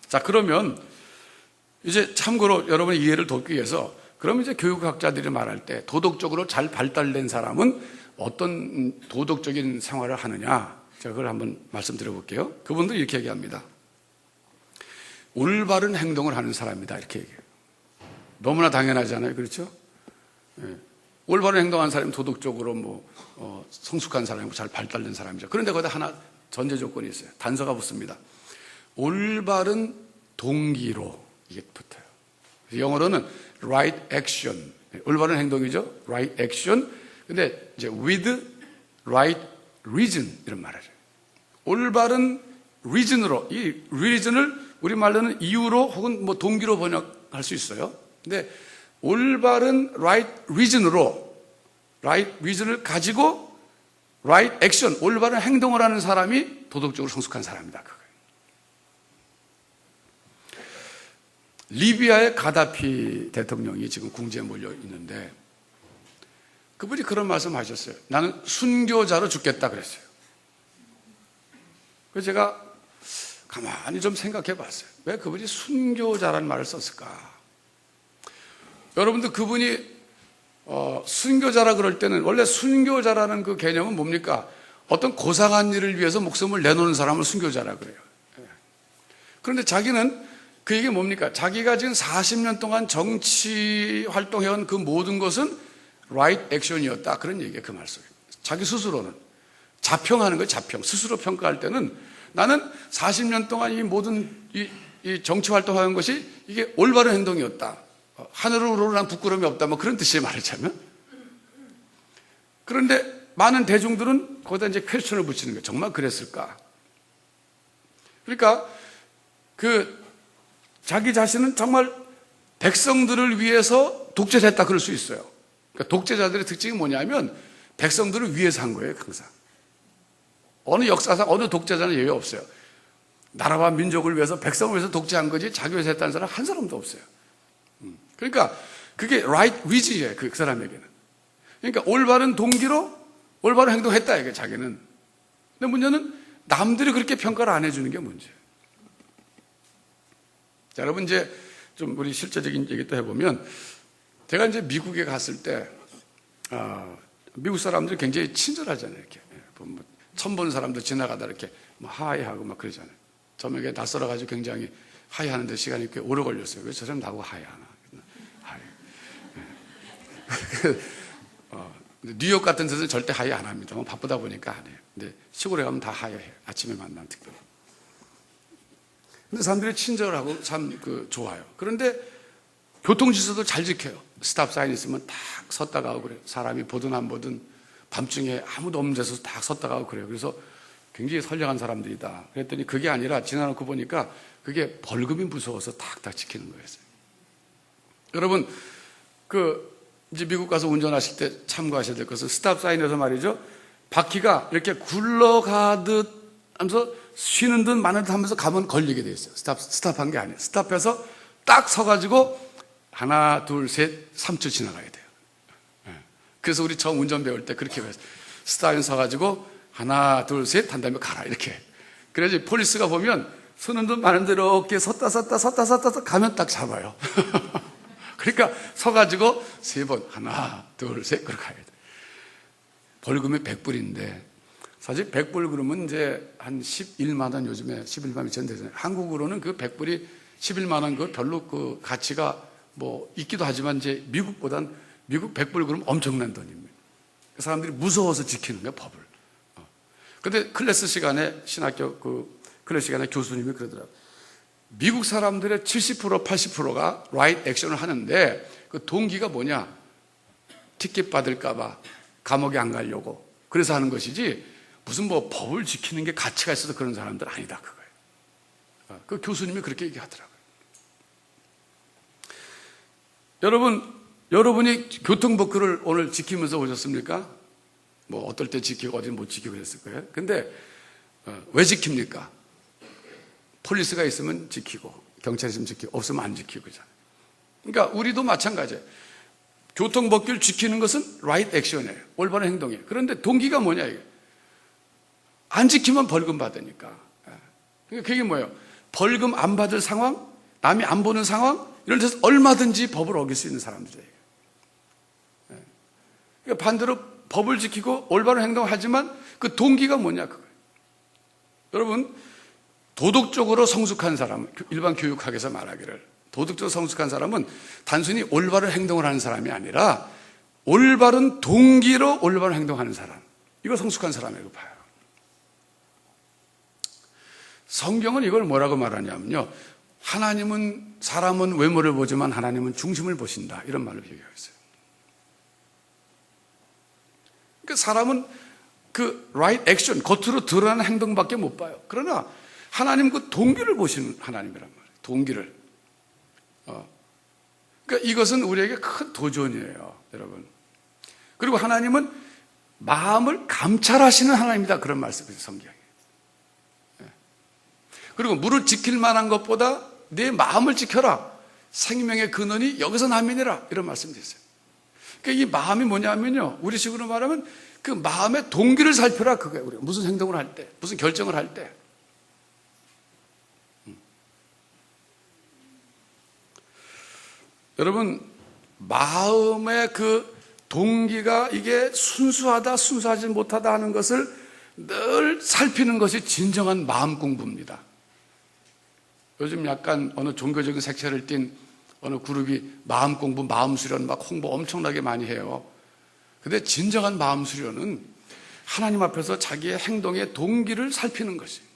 자, 그러면 이제 참고로 여러분의 이해를 돕기 위해서 그럼 이제 교육학자들이 말할 때 도덕적으로 잘 발달된 사람은 어떤 도덕적인 생활을 하느냐, 제가 그걸 한번 말씀드려 볼게요. 그분들이 이렇게 얘기합니다. 올바른 행동을 하는 사람이다, 이렇게 얘기해요. 너무나 당연하잖아요, 그렇죠? 네. 올바른 행동하는 사람이 도덕적으로 성숙한 사람이고 잘 발달된 사람이죠. 그런데 거기다 하나 전제 조건이 있어요. 단서가 붙습니다. 올바른 동기로 이게 붙어요. 영어로는 right action, 올바른 행동이죠. right action. 근데 이제 with right reason 이런 말을 해요. 올바른 reason으로, 이 reason을 우리말로는 이유로 혹은 동기로 번역할 수 있어요. 근데 올바른 right reason으로, right reason을 가지고 right action, 올바른 행동을 하는 사람이 도덕적으로 성숙한 사람이다. 리비아의 가다피 대통령이 지금 궁지에 몰려 있는데 그분이 그런 말씀 하셨어요. 나는 순교자로 죽겠다 그랬어요. 그래서 제가 가만히 좀 생각해 봤어요. 왜 그분이 순교자라는 말을 썼을까? 여러분들 그분이 순교자라 그럴 때는 원래 순교자라는 그 개념은 뭡니까? 어떤 고상한 일을 위해서 목숨을 내놓는 사람을 순교자라 그래요. 그런데 자기는 그 얘기 뭡니까? 자기가 지금 40년 동안 정치 활동해온 그 모든 것은 right action이었다. 그런 얘기예요. 그 말 속에. 자기 스스로는. 자평하는 거예요. 자평. 스스로 평가할 때는 나는 40년 동안 이 모든 이 정치 활동하는 것이 이게 올바른 행동이었다. 하늘으로 난 부끄러움이 없다. 그런 뜻이에요. 말하자면. 그런데 많은 대중들은 거기다 이제 퀘스천을 붙이는 거예요. 정말 그랬을까? 그러니까 자기 자신은 정말 백성들을 위해서 독재를 했다 그럴 수 있어요. 그러니까 독재자들의 특징이 뭐냐면 백성들을 위해서 한 거예요, 항상. 어느 역사상 어느 독재자는 예외 없어요. 나라와 민족을 위해서 백성을 위해서 독재한 거지 자기 위해서 했다는 사람 한 사람도 없어요. 그러니까 그게 right reason이에요, 그 사람에게는. 그러니까 올바른 동기로 올바른 행동했다, 이게 자기는. 근데 문제는 남들이 그렇게 평가를 안 해주는 게 문제예요. 자, 여러분 이제 좀 우리 실제적인 얘기 또 해보면 제가 이제 미국에 갔을 때 미국 사람들이 굉장히 친절하잖아요. 이렇게 처음 본 사람도 지나가다 이렇게 하이하고 막 그러잖아요. 저에게 낯설어가지고 굉장히 하이하는데 시간이 꽤 오래 걸렸어요. 왜 저 사람 나하고 하이하나? 하이. 뉴욕 같은 데서는 절대 하이 안 합니다. 바쁘다 보니까 안 해요. 근데 시골에 가면 다 하이해요. 아침에 만나면 특별히. 근데 사람들이 친절하고 참 좋아요. 그런데 교통질서도 잘 지켜요. 스탑 사인 있으면 딱 섰다 가고 그래요. 사람이 보든 안 보든 밤중에 아무도 없는 데서 딱 섰다가 그래요. 그래서 굉장히 선량한 사람들이다. 그랬더니 그게 아니라 지나놓고 보니까 그게 벌금이 무서워서 탁탁 지키는 거였어요. 여러분, 이제 미국 가서 운전하실 때 참고하셔야 될 것은 스탑 사인에서 말이죠. 바퀴가 이렇게 굴러가듯 하면서 쉬는 듯 마는 듯 하면서 가면 걸리게 돼 있어요. 스탑한 게 아니에요. 스탑해서 딱 서가지고 하나, 둘, 셋, 3초 지나가야 돼요. 그래서 우리 처음 운전 배울 때 그렇게 배웠어요. 스탑에 서가지고 하나, 둘, 셋 한 다음에 가라 이렇게. 그래야지 폴리스가 보면 서는 듯 마는 듯 이렇게 섰다 가면 딱 잡아요. 그러니까 서가지고 3번 하나, 둘, 셋 그렇게 가야 돼요. 벌금이 100불인데 사실 100불 그러면 이제 한 11만 원 요즘에 11만 원이 전 되잖아요. 한국으로는 그 100불이 11만 원 그 별로 그 가치가 뭐 있기도 하지만 이제 미국 100불 그러면 엄청난 돈입니다. 사람들이 무서워서 지키는 거예요, 법을. 근데 클래스 시간에 신학교 클래스 시간에 교수님이 그러더라고요. 미국 사람들의 70% 80%가 라이트 액션을 하는데 그 동기가 뭐냐? 티켓 받을까봐 감옥에 안 가려고 그래서 하는 것이지 무슨 뭐 법을 지키는 게 가치가 있어서 그런 사람들 아니다 그거예요. 그 교수님이 그렇게 얘기하더라고요. 여러분이 교통법규를 오늘 지키면서 오셨습니까? 뭐 어떨 때 지키고 어디 못 지키고 그랬을 거예요. 근데 왜 지킵니까? 폴리스가 있으면 지키고 경찰이 있으면 지키고 없으면 안 지키고 그잖아요. 그러니까 우리도 마찬가지예요. 교통법규를 지키는 것은 right action이에요. 올바른 행동이에요. 그런데 동기가 뭐냐 이게? 안 지키면 벌금 받으니까. 그러니까 그게 뭐예요? 벌금 안 받을 상황, 남이 안 보는 상황 이런 데서 얼마든지 법을 어길 수 있는 사람들이에요. 그러니까 반대로 법을 지키고 올바른 행동을 하지만 그 동기가 뭐냐 그거예요. 여러분 도덕적으로 성숙한 사람, 일반 교육학에서 말하기를 도덕적으로 성숙한 사람은 단순히 올바른 행동을 하는 사람이 아니라 올바른 동기로 올바른 행동하는 사람, 이걸 성숙한 사람이라고 봐요. 성경은 이걸 뭐라고 말하냐면요, 하나님은 사람은 외모를 보지만 하나님은 중심을 보신다, 이런 말을 비교하고 있어요. 그러니까 사람은 그 right action, 겉으로 드러나는 행동밖에 못 봐요. 그러나 하나님 그 동기를 보시는 하나님이란 말이에요. 동기를. 그러니까 이것은 우리에게 큰 도전이에요, 여러분. 그리고 하나님은 마음을 감찰하시는 하나님이다, 그런 말씀이에요, 성경에. 그리고 물을 지킬 만한 것보다 내 마음을 지켜라. 생명의 근원이 여기서 나면이라, 이런 말씀도 있어요. 그러니까 이 마음이 뭐냐면요, 우리 식으로 말하면 그 마음의 동기를 살펴라, 그거예요. 우리가 무슨 행동을 할 때, 무슨 결정을 할 때. 여러분, 마음의 그 동기가 이게 순수하다, 순수하지 못하다 하는 것을 늘 살피는 것이 진정한 마음 공부입니다. 요즘 약간 어느 종교적인 색채를 띤 어느 그룹이 마음 공부, 마음 수련 막 홍보 엄청나게 많이 해요. 근데 진정한 마음 수련은 하나님 앞에서 자기의 행동의 동기를 살피는 것이에요.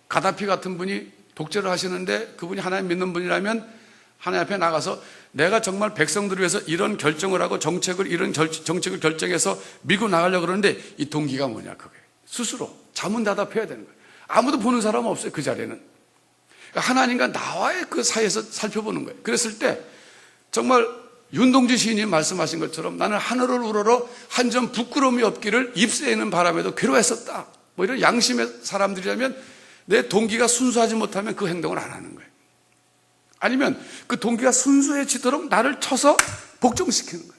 가다피 같은 분이 독재를 하시는데 그분이 하나님 믿는 분이라면 하나님 앞에 나가서 내가 정말 백성들을 위해서 이런 결정을 하고 이런 정책을 결정해서 밀고 나가려고 그러는데 이 동기가 뭐냐, 그게. 스스로 자문다답해야 되는 거예요. 아무도 보는 사람은 없어요, 그 자리에는. 그러니까 하나님과 나와의 그 사이에서 살펴보는 거예요. 그랬을 때 정말 윤동주 시인이 말씀하신 것처럼 나는 하늘을 우러러 한 점 부끄러움이 없기를 입새에는 바람에도 괴로워했었다. 뭐 이런 양심의 사람들이라면 내 동기가 순수하지 못하면 그 행동을 안 하는 거예요. 아니면 그 동기가 순수해지도록 나를 쳐서 복종시키는 거예요.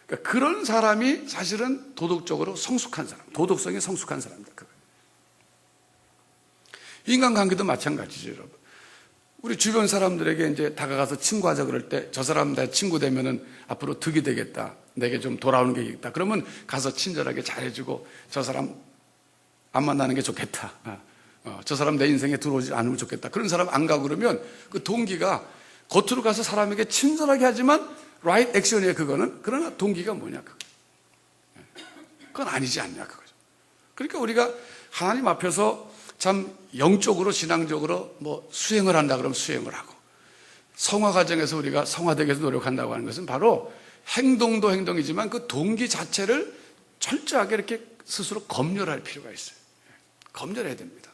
그러니까 그런 사람이 사실은 도덕적으로 성숙한 사람, 도덕성이 성숙한 사람들. 인간관계도 마찬가지죠, 여러분. 우리 주변 사람들에게 이제 다가가서 친구하자 그럴 때 저 사람 내 친구 되면은 앞으로 득이 되겠다, 내게 좀 돌아오는 게 있다, 그러면 가서 친절하게 잘해주고 저 사람 안 만나는 게 좋겠다, 저 사람 내 인생에 들어오지 않으면 좋겠다, 그런 사람 안 가고 그러면 그 동기가 겉으로 가서 사람에게 친절하게 하지만 right action이에요, 그거는. 그러나 동기가 뭐냐, 그건 아니지 않냐, 그거죠. 그러니까 우리가 하나님 앞에서 참 영적으로 신앙적으로 뭐 수행을 한다 그러면 수행을 하고 성화 과정에서 우리가 성화되기 위해서 노력한다고 하는 것은 바로 행동도 행동이지만 그 동기 자체를 철저하게 이렇게 스스로 검열할 필요가 있어요. 검열해야 됩니다.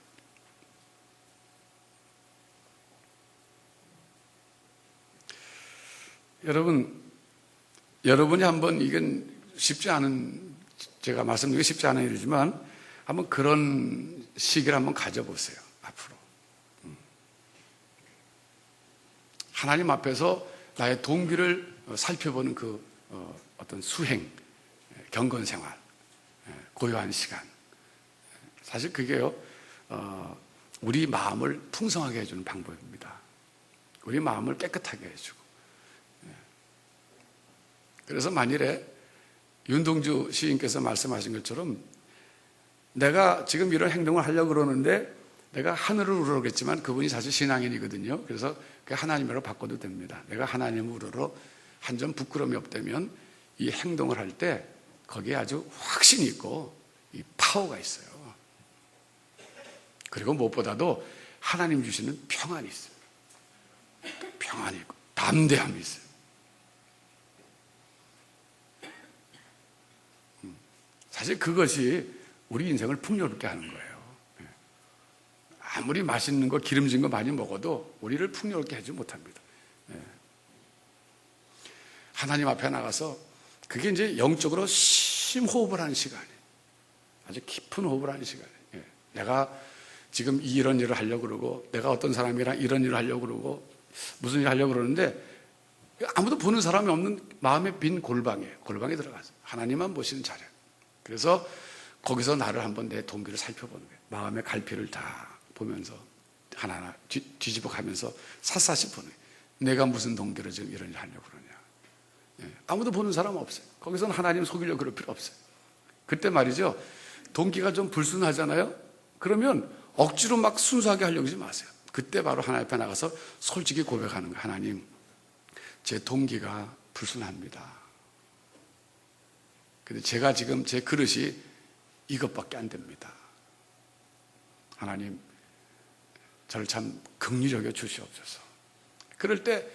여러분이 한번, 이건 쉽지 않은, 제가 말씀드리기 쉽지 않은 일이지만 한번 그런 시기를 한번 가져보세요. 앞으로 하나님 앞에서 나의 동기를 살펴보는 그 어떤 수행, 경건 생활, 고요한 시간. 사실 그게요, 우리 마음을 풍성하게 해주는 방법입니다. 우리 마음을 깨끗하게 해주고. 그래서 만일에 윤동주 시인께서 말씀하신 것처럼 내가 지금 이런 행동을 하려고 그러는데 내가 하늘을 우러러겠지만 그분이 사실 신앙인이거든요. 그래서 그 하나님으로 바꿔도 됩니다. 내가 하나님을 우러러 한 점 부끄러움이 없다면 이 행동을 할 때 거기에 아주 확신이 있고 이 파워가 있어요. 그리고 무엇보다도 하나님 주시는 평안이 있어요. 평안이 있고 담대함이 있어요. 사실 그것이 우리 인생을 풍요롭게 하는 거예요. 아무리 맛있는 거, 기름진 거 많이 먹어도 우리를 풍요롭게 하지 못합니다. 하나님 앞에 나가서 그게 이제 영적으로 심호흡을 하는 시간이에요. 아주 깊은 호흡을 하는 시간이에요. 내가 지금 이런 일을 하려고 그러고, 내가 어떤 사람이랑 이런 일을 하려고 그러고, 무슨 일을 하려고 그러는데 아무도 보는 사람이 없는 마음의 빈 골방에 들어가서 하나님만 보시는 자리예요. 그래서 거기서 나를 한번 내 동기를 살펴보는 거예요. 마음의 갈피를 다 보면서 하나하나 뒤집어 가면서 샅샅이 보는 거예요. 내가 무슨 동기로 지금 이런 일을 하려고 그러냐. 아무도 보는 사람 없어요. 거기서는 하나님 속이려고 그럴 필요 없어요. 그때 말이죠, 동기가 좀 불순하잖아요. 그러면 억지로 막 순수하게 하려고 하지 마세요. 그때 바로 하나님 앞에 나가서 솔직히 고백하는 거예요. 하나님, 제 동기가 불순합니다. 근데 제가 지금 제 그릇이 이것밖에 안 됩니다. 하나님, 저를 참 긍휼히 여겨 주시옵소서. 그럴 때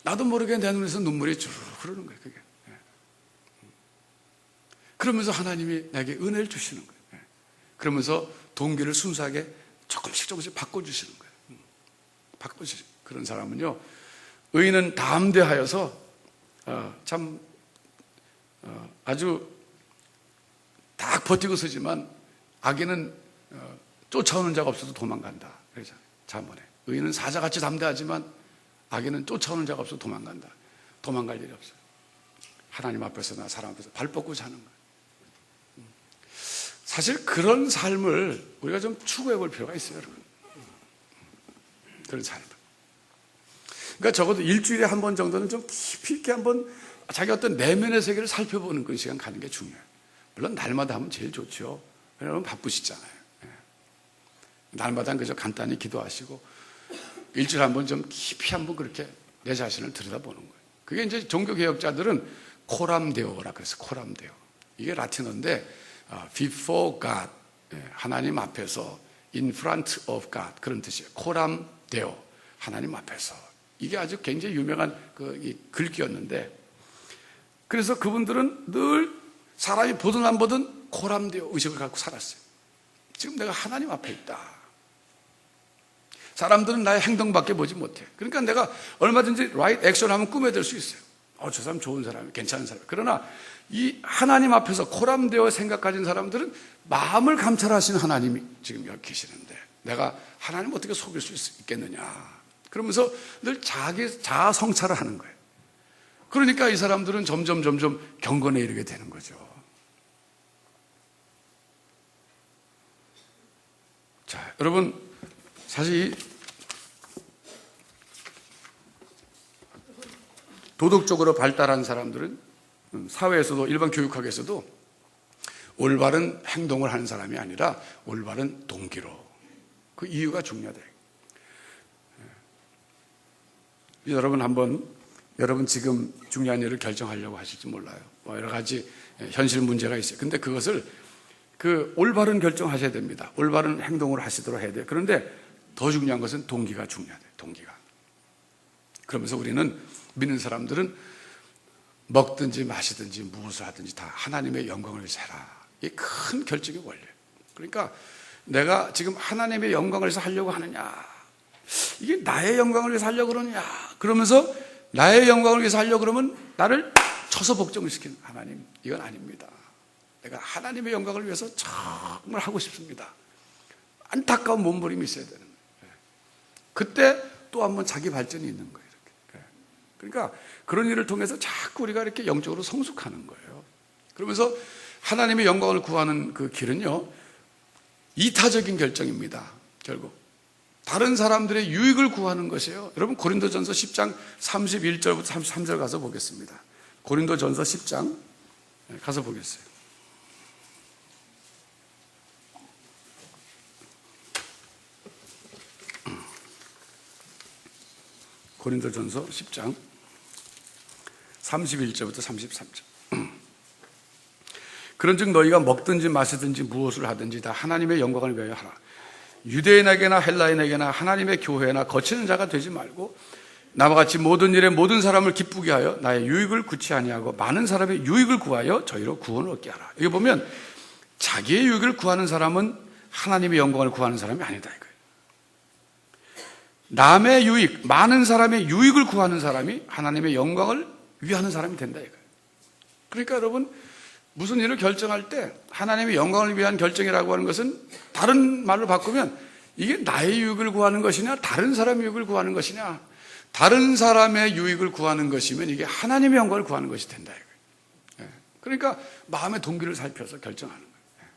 나도 모르게 내 눈에서 눈물이 주르르 흐르는 거예요. 그게. 그러면서 하나님이 내게 은혜를 주시는 거예요. 그러면서 동기를 순수하게 조금씩 바꿔주시는 거예요. 바꿔주시는 그런 사람은요, 의인은 담대하여서 아주 딱 버티고 서지만 악인은 쫓아오는 자가 없어서 도망간다. 그러잖아요. 잠언에 의인은 사자같이 담대하지만 악인은 쫓아오는 자가 없어서 도망간다. 도망갈 일이 없어요. 하나님 앞에서나 사람 앞에서 발 뻗고 사는 거예요. 사실 그런 삶을 우리가 좀 추구해 볼 필요가 있어요, 여러분. 그런 삶을. 그러니까 적어도 일주일에 한 번 정도는 좀 깊이 있게 한번 자기 어떤 내면의 세계를 살펴보는 그런 시간 가는 게 중요해요. 물론 날마다 하면 제일 좋죠. 왜냐하면 바쁘시잖아요. 날마다 그저 간단히 기도하시고 일주일에 한 번 좀 깊이 한번 그렇게 내 자신을 들여다보는 거예요. 그게 이제 종교개혁자들은 코람데오라 그래서 코람데오. 이게 라틴어인데 before God, 하나님 앞에서 in front of God 그런 뜻이에요. 코람데오, 하나님 앞에서. 이게 아주 굉장히 유명한 이 글귀였는데, 그래서 그분들은 늘 사람이 보든 안 보든 코람데오 의식을 갖고 살았어요. 지금 내가 하나님 앞에 있다. 사람들은 나의 행동밖에 보지 못해. 그러니까 내가 얼마든지 right action 하면 꾸며들 수 있어요. 저 사람 좋은 사람이야, 괜찮은 사람이야. 그러나 이 하나님 앞에서 코람데오 생각 가진 사람들은 마음을 감찰하시는 하나님이 지금 여기 계시는데 내가 하나님 어떻게 속일 수 있겠느냐. 그러면서 늘 자아 성찰을 하는 거예요. 그러니까 이 사람들은 점점 경건에 이르게 되는 거죠. 자, 여러분, 사실 도덕적으로 발달한 사람들은 사회에서도 일반 교육학에서도 올바른 행동을 하는 사람이 아니라 올바른 동기로. 그 이유가 중요하다. 여러분 지금 중요한 일을 결정하려고 하실지 몰라요. 여러 가지 현실 문제가 있어요. 근데 그것을 올바른 결정하셔야 됩니다. 올바른 행동을 하시도록 해야 돼요. 그런데 더 중요한 것은 동기가 중요하대요. 동기가. 그러면서 우리는 믿는 사람들은 먹든지 마시든지 무엇을 하든지 다 하나님의 영광을 위해서 해라. 이게 큰 결정의 원리예요. 그러니까 내가 지금 하나님의 영광을 위해서 하려고 하느냐, 이게 나의 영광을 위해서 하려고 그러느냐, 그러면서 나의 영광을 위해서 하려고 그러면 나를 쳐서 복종을 시키는 하나님, 이건 아닙니다. 내가 하나님의 영광을 위해서 정말 하고 싶습니다. 안타까운 몸부림이 있어야 되는 거예요. 그때 또 한 번 자기 발전이 있는 거예요. 이렇게. 그러니까 그런 일을 통해서 자꾸 우리가 이렇게 영적으로 성숙하는 거예요. 그러면서 하나님의 영광을 구하는 그 길은요, 이타적인 결정입니다. 결국 다른 사람들의 유익을 구하는 것이에요. 여러분 고린도전서 10장 31절부터 33절 가서 보겠습니다. 고린도전서 10장 가서 보겠어요. 고린도전서 10장 31절부터 33절. 그런즉 너희가 먹든지 마시든지 무엇을 하든지 다 하나님의 영광을 위하여 하라. 유대인에게나 헬라인에게나 하나님의 교회나 거치는 자가 되지 말고 나와 같이 모든 일에 모든 사람을 기쁘게 하여 나의 유익을 구치 아니하고 많은 사람의 유익을 구하여 저희로 구원을 얻게 하라. 여기 보면 자기의 유익을 구하는 사람은 하나님의 영광을 구하는 사람이 아니다 이거예요. 남의 유익, 많은 사람의 유익을 구하는 사람이 하나님의 영광을 위하는 사람이 된다 이거예요. 그러니까 여러분 무슨 일을 결정할 때 하나님의 영광을 위한 결정이라고 하는 것은 다른 말로 바꾸면 이게 나의 유익을 구하는 것이냐 다른 사람의 유익을 구하는 것이냐, 다른 사람의 유익을 구하는 것이면 이게 하나님의 영광을 구하는 것이 된다 이거예요. 그러니까 마음의 동기를 살펴서 결정하는 거예요.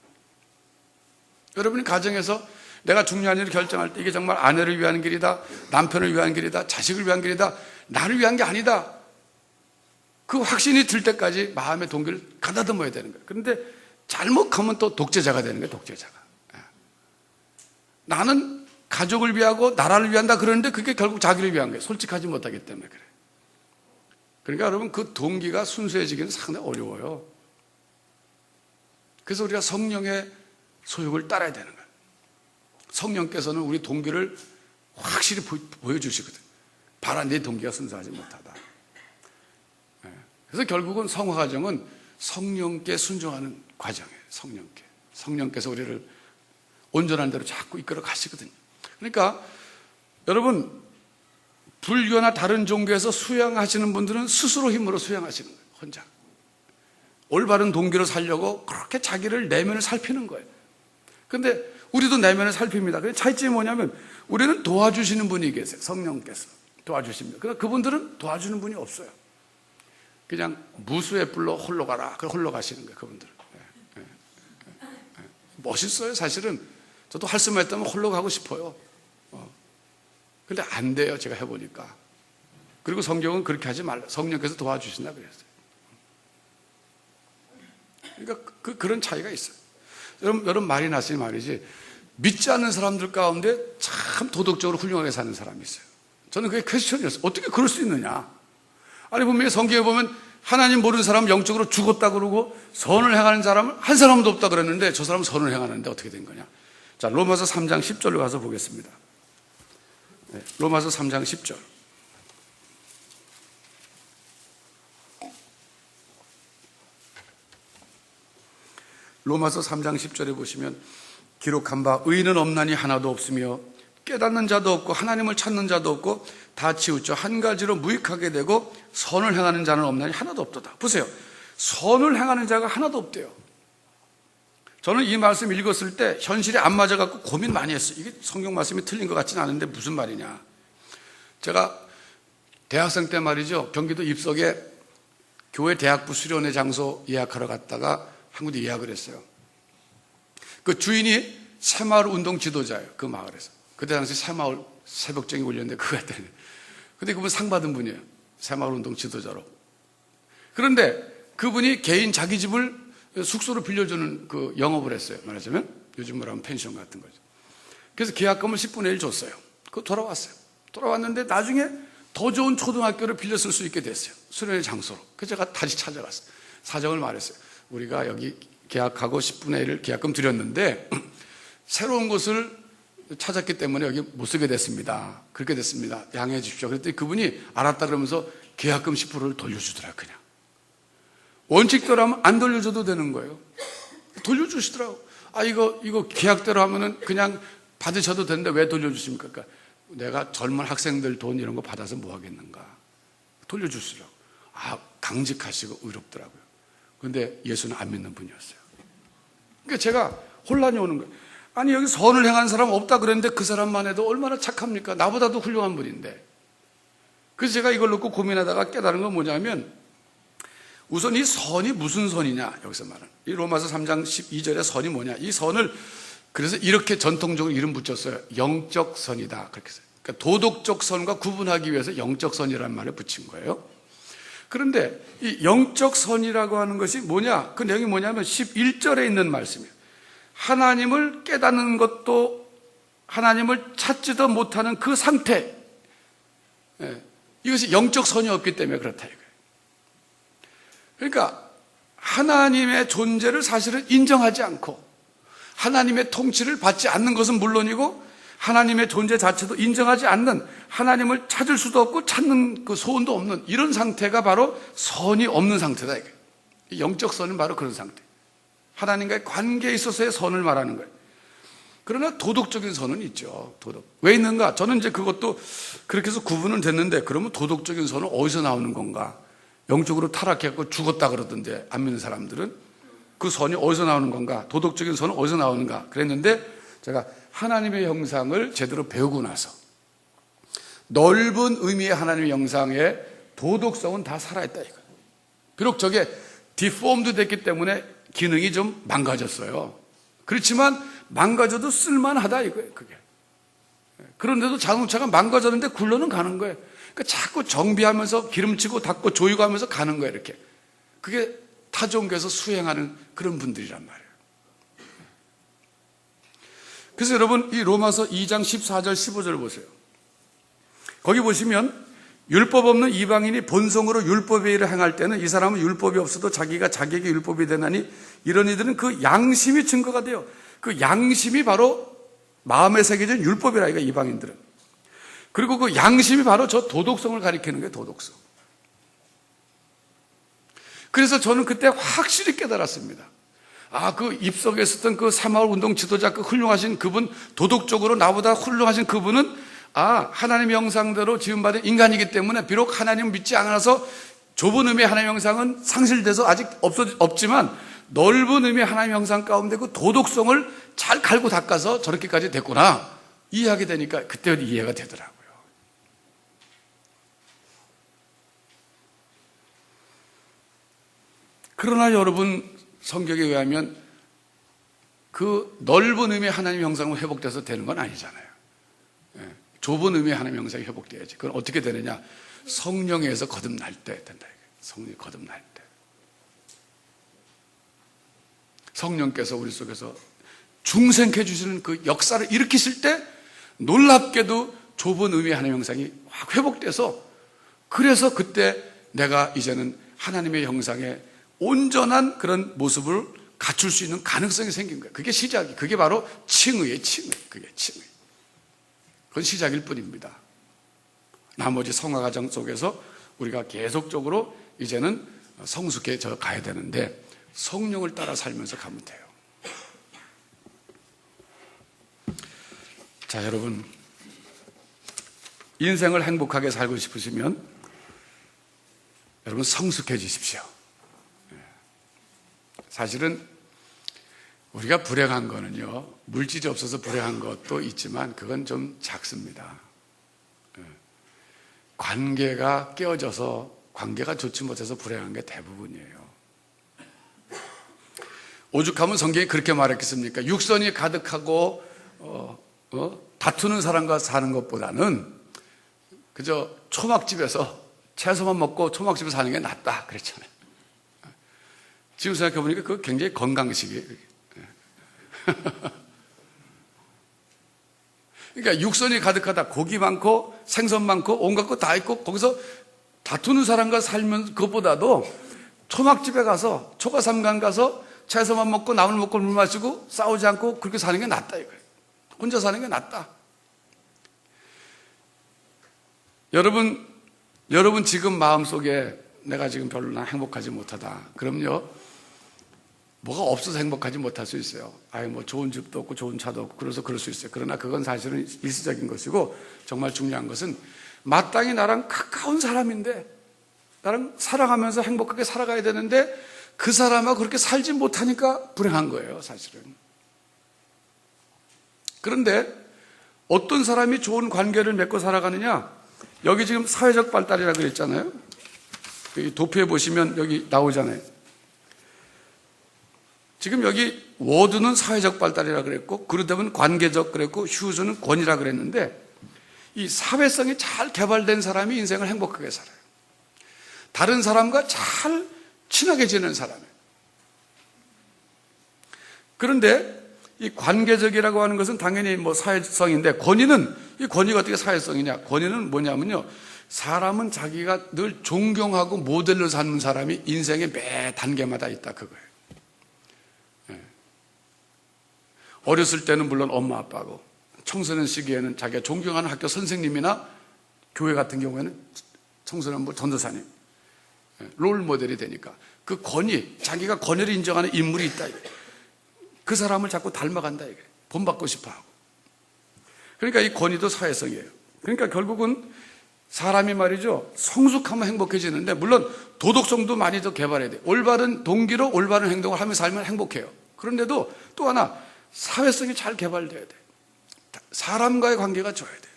여러분이 가정에서 내가 중요한 일을 결정할 때 이게 정말 아내를 위한 길이다, 남편을 위한 길이다, 자식을 위한 길이다, 나를 위한 게 아니다, 그 확신이 들 때까지 마음의 동기를 가다듬어야 되는 거예요. 그런데 잘못하면 또 독재자가 되는 거예요. 독재자가. 나는 가족을 위하고 나라를 위한다 그러는데 그게 결국 자기를 위한 거예요. 솔직하지 못하기 때문에 그래요. 그러니까 여러분 그 동기가 순수해지기는 상당히 어려워요. 그래서 우리가 성령의 소욕을 따라야 되는 거예요. 성령께서는 우리 동기를 확실히 보여주시거든요. 봐라, 내 동기가 순수하지 못하다. 그래서 결국은 성화 과정은 성령께 순종하는 과정이에요. 성령께서 우리를 온전한 대로 자꾸 이끌어 가시거든요. 그러니까 여러분 불교나 다른 종교에서 수양하시는 분들은 스스로 힘으로 수양하시는 거예요. 혼자 올바른 동기로 살려고 그렇게 자기를 내면을 살피는 거예요. 그런데 우리도 내면을 살핍니다. 근데 차이점이 뭐냐면 우리는 도와주시는 분이 계세요. 성령께서 도와주십니다. 그러나 그분들은 도와주는 분이 없어요. 그냥 무수의 뿔로 홀로 가라. 그럼 홀로 가시는 거예요. 그분들은. 멋있어요. 사실은 저도 할 수만 있다면 홀로 가고 싶어요. 근데 안 돼요. 제가 해보니까. 그리고 성경은 그렇게 하지 말라. 성령께서 도와주신다 그랬어요. 그러니까 그런 차이가 있어요. 여러분 말이 났으니 말이지, 믿지 않는 사람들 가운데 참 도덕적으로 훌륭하게 사는 사람이 있어요. 저는 그게 퀘스천이었어요. 어떻게 그럴 수 있느냐. 아니 분명히 성경에 보면 하나님 모르는 사람은 영적으로 죽었다 그러고 선을 행하는 사람은 한 사람도 없다 그랬는데 저 사람은 선을 행하는데 어떻게 된 거냐. 자, 로마서 3장 10절로 가서 보겠습니다. 로마서 3장 10절. 로마서 3장 10절에 보시면 기록한 바 의인은 없나니 하나도 없으며 깨닫는 자도 없고 하나님을 찾는 자도 없고 다 치우쳐 한 가지로 무익하게 되고 선을 행하는 자는 없나니 하나도 없도다. 보세요. 선을 행하는 자가 하나도 없대요. 저는 이 말씀 읽었을 때 현실에 안 맞아갖고 고민 많이 했어요. 이게 성경 말씀이 틀린 것 같지는 않은데 무슨 말이냐. 제가 대학생 때 말이죠. 경기도 입석에 교회 대학부 수련회 장소 예약하러 갔다가 한 군데 예약을 했어요. 그 주인이 새마을 운동 지도자예요. 그 마을에서. 그때 당시 새마을 새벽정이 울렸는데 그거 했더니. 근데 그분 상 받은 분이에요. 새마을 운동 지도자로. 그런데 그분이 개인 자기 집을 숙소로 빌려주는 그 영업을 했어요. 말하자면 요즘 뭐라면 펜션 같은 거죠. 그래서 계약금을 10분의 1 줬어요. 그거 돌아왔어요. 돌아왔는데 나중에 더 좋은 초등학교를 빌려 쓸 수 있게 됐어요. 수련회 장소로. 그래서 제가 다시 찾아갔어요. 사정을 말했어요. 우리가 여기 계약하고 10분의 1을 계약금 드렸는데 새로운 곳을 찾았기 때문에 여기 못 쓰게 됐습니다. 그렇게 됐습니다. 양해해 주십시오. 그랬더니 그분이 알았다 그러면서 계약금 10%를 돌려주더라고요. 그냥. 원칙대로 하면 안 돌려줘도 되는 거예요. 돌려주시더라고요. 이거 계약대로 하면은 그냥 받으셔도 되는데 왜 돌려주십니까? 그러니까 내가 젊은 학생들 돈 이런 거 받아서 뭐 하겠는가. 돌려주시라고. 강직하시고 의롭더라고요. 그런데 예수는 안 믿는 분이었어요. 그러니까 제가 혼란이 오는 거예요. 아니, 여기 선을 행한 사람 없다 그랬는데 그 사람만 해도 얼마나 착합니까? 나보다도 훌륭한 분인데. 그래서 제가 이걸 놓고 고민하다가 깨달은 건 뭐냐면, 우선 이 선이 무슨 선이냐, 여기서 말하는. 이 로마서 3장 12절의 선이 뭐냐. 이 선을 그래서 이렇게 전통적으로 이름 붙였어요. 영적 선이다. 그렇게 해서. 그러니까 도덕적 선과 구분하기 위해서 영적 선이라는 말을 붙인 거예요. 그런데 이 영적 선이라고 하는 것이 뭐냐? 그 내용이 뭐냐면 11절에 있는 말씀이에요. 하나님을 깨닫는 것도 하나님을 찾지도 못하는 그 상태. 이것이 영적 선이 없기 때문에 그렇다 이거예요. 그러니까 하나님의 존재를 사실은 인정하지 않고 하나님의 통치를 받지 않는 것은 물론이고 하나님의 존재 자체도 인정하지 않는, 하나님을 찾을 수도 없고 찾는 그 소원도 없는 이런 상태가 바로 선이 없는 상태다 이거예요. 영적 선은 바로 그런 상태. 하나님과의 관계에 있어서의 선을 말하는 거예요. 그러나 도덕적인 선은 있죠. 도덕. 왜 있는가? 저는 이제 그것도 그렇게 해서 구분은 됐는데, 그러면 도덕적인 선은 어디서 나오는 건가? 영적으로 타락했고 죽었다 그러던데, 안 믿는 사람들은 그 선이 어디서 나오는 건가? 도덕적인 선은 어디서 나오는가? 그랬는데 제가 하나님의 형상을 제대로 배우고 나서 넓은 의미의 하나님의 형상의 도덕성은 다 살아있다 이거예요. 비록 저게 디폼드 됐기 때문에 기능이 좀 망가졌어요. 그렇지만 망가져도 쓸만하다 이거예요. 그게. 그런데도 자동차가 망가졌는데 굴러는 가는 거예요. 그러니까 자꾸 정비하면서 기름치고 닦고 조이고 하면서 가는 거예요. 이렇게. 그게 타종교에서 수행하는 그런 분들이란 말이에요. 그래서 여러분, 이 로마서 2장 14절 15절 보세요. 거기 보시면 율법 없는 이방인이 본성으로 율법의 일을 행할 때는 이 사람은 율법이 없어도 자기가 자기에게 율법이 되나니 이런 이들은 그 양심이 증거가 돼요. 그 양심이 바로 마음에 새겨진 율법이라 이거 이방인들은. 그리고 그 양심이 바로 저 도덕성을 가리키는 거예요. 도덕성. 그래서 저는 그때 확실히 깨달았습니다. 그 입석에 있었던 그 새마을 운동 지도자 그 훌륭하신 그분, 도덕적으로 나보다 훌륭하신 그분은 하나님의 형상대로 지음받은 인간이기 때문에 비록 하나님을 믿지 않아서 좁은 의미의 하나님의 형상은 상실돼서 아직 없지만 넓은 의미의 하나님의 형상 가운데 그 도덕성을 잘 갈고 닦아서 저렇게까지 됐구나 이해하게 되니까 그때 이해가 되더라고요. 그러나 여러분, 성경에 의하면 그 넓은 의미의 하나님의 형상은 회복돼서 되는 건 아니잖아요. 좁은 의미의 하나님의 형상이 회복돼야지. 그건 어떻게 되느냐? 성령에서 거듭날 때 된다. 성령이 거듭날 때. 성령께서 우리 속에서 중생케 해주시는 그 역사를 일으키실 때 놀랍게도 좁은 의미의 하나님의 형상이 확 회복돼서, 그래서 그때 내가 이제는 하나님의 형상에 온전한 그런 모습을 갖출 수 있는 가능성이 생긴 거예요. 그게 시작이, 그게 바로 칭의예요. 칭의. 그게 칭의. 그건 시작일 뿐입니다. 나머지 성화 과정 속에서 우리가 계속적으로 이제는 성숙해져 가야 되는데 성령을 따라 살면서 가면 돼요. 자, 여러분, 인생을 행복하게 살고 싶으시면 여러분 성숙해지십시오. 사실은 우리가 불행한 거는요, 물질이 없어서 불행한 것도 있지만 그건 좀 작습니다. 관계가 깨어져서, 관계가 좋지 못해서 불행한 게 대부분이에요. 오죽하면 성경이 그렇게 말했겠습니까? 육선이 가득하고 다투는 사람과 사는 것보다는 그저 초막집에서 채소만 먹고 초막집에서 사는 게 낫다 그랬잖아요. 지금 생각해보니까 그거 굉장히 건강식이에요. 그러니까 육선이 가득하다, 고기 많고 생선 많고 온갖 거 다 있고 거기서 다투는 사람과 살면 그것보다도 초막집에 가서, 초가삼간 가서 채소만 먹고 나물 먹고 물 마시고 싸우지 않고 그렇게 사는 게 낫다 이거예요. 혼자 사는 게 낫다. 여러분 지금 마음속에 내가 지금 별로 행복하지 못하다. 그럼요, 뭐가 없어서 행복하지 못할 수 있어요. 뭐 좋은 집도 없고 좋은 차도 없고 그래서 그럴 수 있어요. 그러나 그건 사실은 일시적인 것이고, 정말 중요한 것은 마땅히 나랑 가까운 사람인데, 나랑 사랑하면서 행복하게 살아가야 되는데 그 사람하고 그렇게 살지 못하니까 불행한 거예요, 사실은. 그런데 어떤 사람이 좋은 관계를 맺고 살아가느냐? 여기 지금 사회적 발달이라고 그랬잖아요. 도표에 보시면 여기 나오잖아요. 지금 여기 워드는 사회적 발달이라고 그랬고, 그러다면 관계적 그랬고, 휴즈는 권위라고 그랬는데, 이 사회성이 잘 개발된 사람이 인생을 행복하게 살아요. 다른 사람과 잘 친하게 지내는 사람이에요. 그런데 이 관계적이라고 하는 것은 당연히 뭐 사회성인데, 이 권위가 어떻게 사회성이냐? 권위는 뭐냐면요, 사람은 자기가 늘 존경하고 모델로 삼는 사람이 인생의 매 단계마다 있다, 그거예요. 어렸을 때는 물론 엄마 아빠고, 청소년 시기에는 자기가 존경하는 학교 선생님이나 교회 같은 경우에는 청소년 뭐 전도사님, 롤 모델이 되니까 그 권위, 자기가 권위를 인정하는 인물이 있다, 그 사람을 자꾸 닮아간다, 이게 본받고 싶어하고. 그러니까 이 권위도 사회성이에요. 그러니까 결국은 사람이 말이죠, 성숙하면 행복해지는데, 물론 도덕성도 많이 더 개발해야 돼요. 올바른 동기로 올바른 행동을 하며 살면 행복해요. 그런데도 또 하나, 사회성이 잘 개발돼야 돼요. 사람과의 관계가 좋아야 돼요.